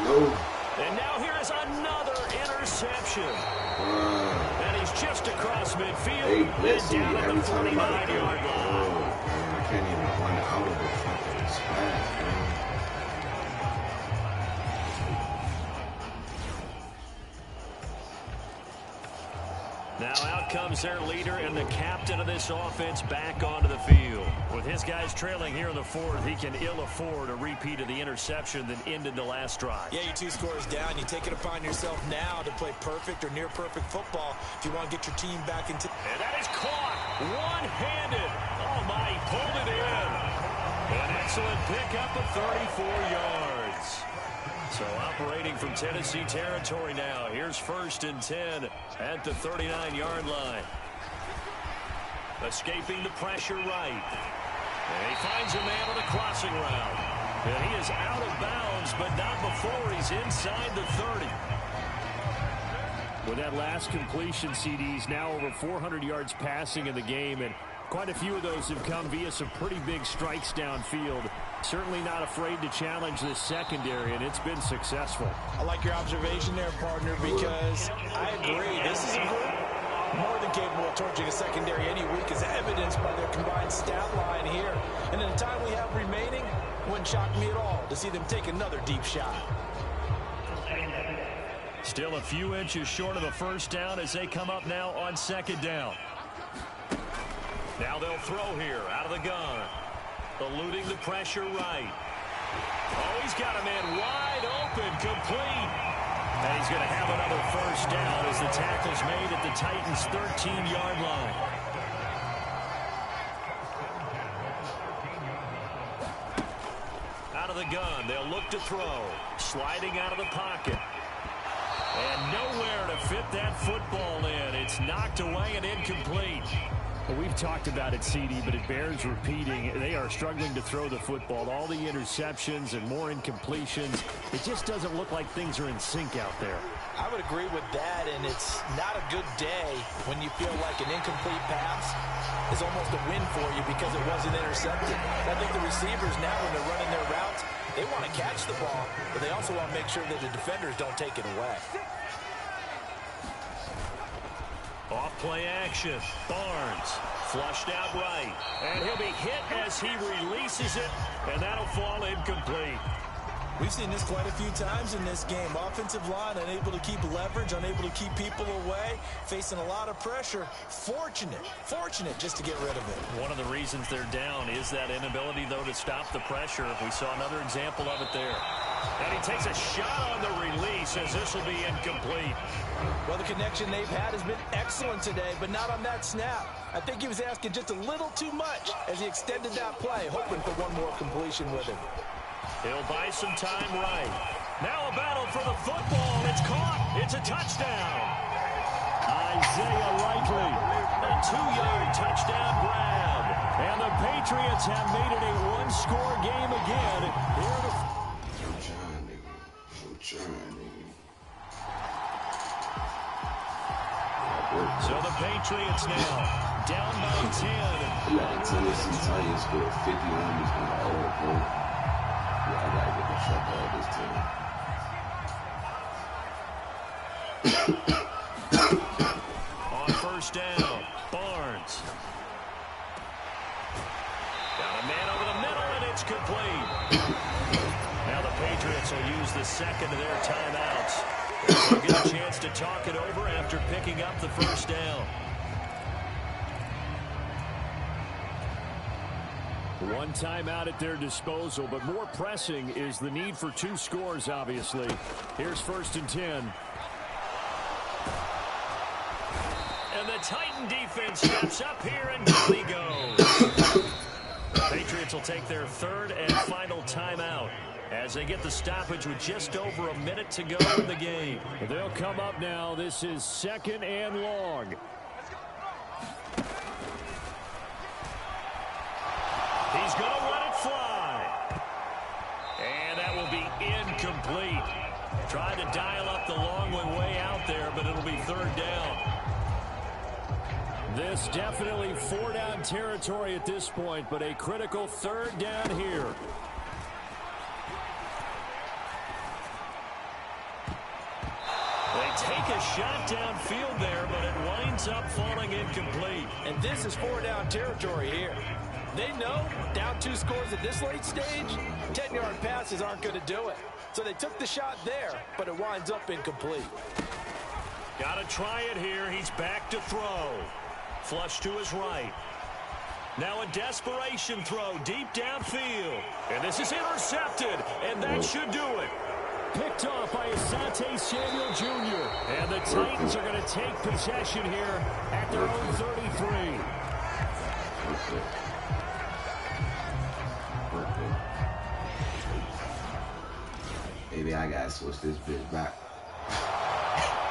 No. And now here is another interception. And he's just across midfield and down at the 49-yard line. I can't even run out of the fucking spot, man. Now out comes their leader and the captain of this offense back onto the field. With his guys trailing here in the 4th, he can ill afford a repeat of the interception that ended the last drive. Yeah, you're 2 scores down. You take it upon yourself now to play perfect or near perfect football if you want to get your team back into. And that is caught one-handed. Oh my, he pulled it in. An excellent pickup of 34 yards. So operating from Tennessee territory now. Here's 1st and 10 at the 39-yard line. Escaping the pressure right. And he finds a man on a crossing route. And he is out of bounds, but not before he's inside the 30. With that last completion, CD's now over 400 yards passing in the game, and quite a few of those have come via some pretty big strikes downfield. Certainly not afraid to challenge this secondary, and it's been successful. I like your observation there, partner, because I agree. This is a group more than capable of torching a secondary any week, as evidenced by their combined stat line here. And in the time we have remaining, it wouldn't shock me at all to see them take another deep shot. Still a few inches short of a 1st down as they come up now on 2nd down. Now they'll throw here out of the gun. Eluding the pressure right. Oh, he's got a man wide open, complete. And he's going to have another first down as the tackle's made at the Titans' 13-yard line. Out of the gun, they'll look to throw. Sliding out of the pocket. And nowhere to fit that football in. It's knocked away and incomplete. Well, we've talked about it, CD, but it bears repeating. They are struggling to throw the football. All the interceptions and more incompletions. It just doesn't look like things are in sync out there. I would agree with that, and it's not a good day when you feel like an incomplete pass is almost a win for you because it wasn't intercepted. I think the receivers now, when they're running their routes, they want to catch the ball, but they also want to make sure that the defenders don't take it away. Off play action. Barnes flushed out right. And he'll be hit as he releases it, and that'll fall incomplete. We've seen this quite a few times in this game. Offensive line unable to keep leverage, unable to keep people away, facing a lot of pressure. Fortunate just to get rid of it. One of the reasons they're down is that inability, though, to stop the pressure. We saw another example of it there. And he takes a shot on the release as this will be incomplete. Well, the connection they've had has been excellent today, but not on that snap. I think he was asking just a little too much as he extended that play, hoping for one more completion with him. He'll buy some time right. Now a battle for the football. It's caught. It's a touchdown. Isaiah Likely. A 2-yard touchdown grab. And the Patriots have made it a one-score game again. I'm trying, nigga. So the Patriots now down by 10. Yeah, Tennessee Titans scored 50 on this one. Oh, bro. Yeah, I gotta get the fuck out of this team. On first down, Barnes. Got a man over the middle, and it's complete. Now the Patriots will use the second of their timeouts. They'll get a chance to talk it over after picking up the first down. One timeout at their disposal, but more pressing is the need for 2 scores, obviously. Here's 1st and 10. And the Titan defense steps up here, and down he goes. Patriots will take their 3rd and final timeout as they get the stoppage with just over a minute to go in the game. They'll come up now. This is 2nd and long. He's going to let it fly. And that will be incomplete. Tried to dial up the long way out there, but it'll be 3rd down. This definitely 4-down territory at this point, but a critical 3rd down here. They take a shot downfield there, but it winds up falling incomplete. And this is 4-down territory here. They know down 2 scores at this late stage, 10-yard passes aren't going to do it. So they took the shot there, but it winds up incomplete. Got to try it here. He's back to throw. Flush to his right. Now a desperation throw deep downfield. And this is intercepted, and that should do it. Picked off by Asante Samuel Jr. And the Titans are going to take possession here at their own 33. Maybe I gotta switch this bitch back.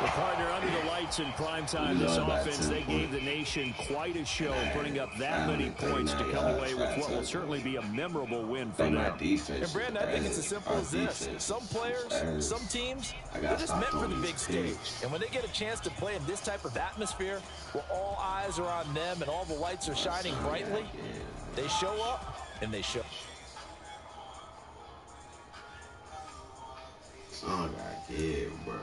Well, partner, under the lights in primetime, this offense, they gave the nation quite a show, putting up that many points to come away with what will certainly be a memorable win for them. And, Brandon, I think it's as simple as this. Some players, some teams, they're just meant for the big stage. And when they get a chance to play in this type of atmosphere, where all eyes are on them and all the lights are shining brightly, they show up and they show. Oh, God, yeah, bro.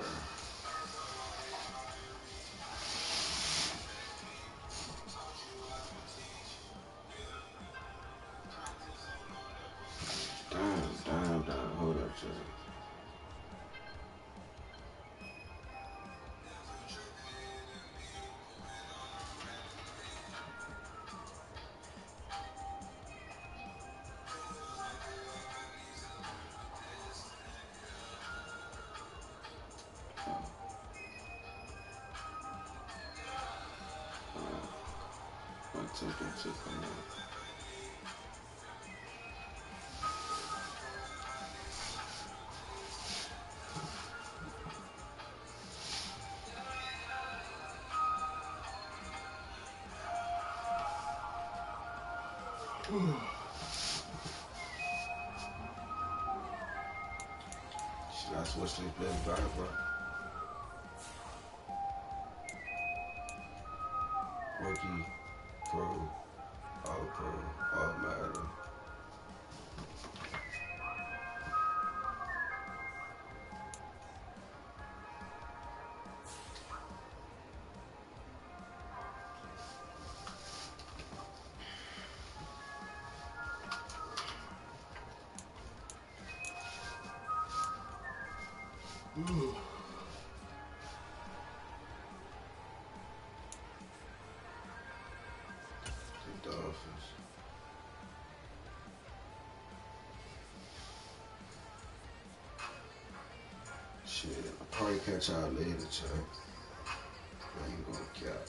Down. Hold up, Jay. something to come out. Should I switch to this best guard, bro? Rookie, pro, all Madden. The Dolphins. Shit, I'll probably catch y'all later, chat. I ain't gonna cap.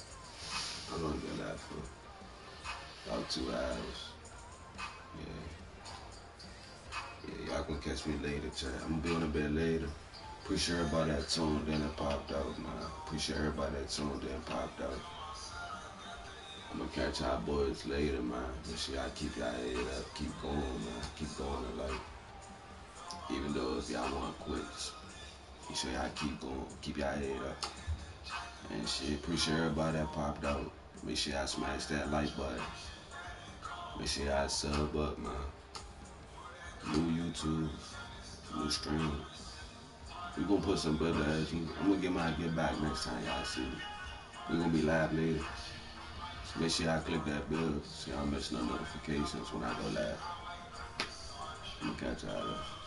I'm gonna get that for about 2 hours. Yeah, y'all gonna catch me later, chat. I'm gonna be on the bed later. Appreciate everybody that tuned in and popped out, man. Appreciate everybody that tuned in and popped out. I'm gonna catch y'all boys later, man. Make sure y'all keep y'all head up. Keep going, man. Keep going in life. Even though if y'all wanna quit, make sure y'all keep going. Keep y'all head up. And shit, appreciate everybody that popped out. Make sure y'all smash that like button. Make sure y'all sub up, man. New YouTube, new stream. We gonna put some better ass. I'm gonna get back next time y'all see me. We gonna be live later. So make sure y'all click that bell so y'all miss no notifications when I go live. I'm gonna catch y'all up.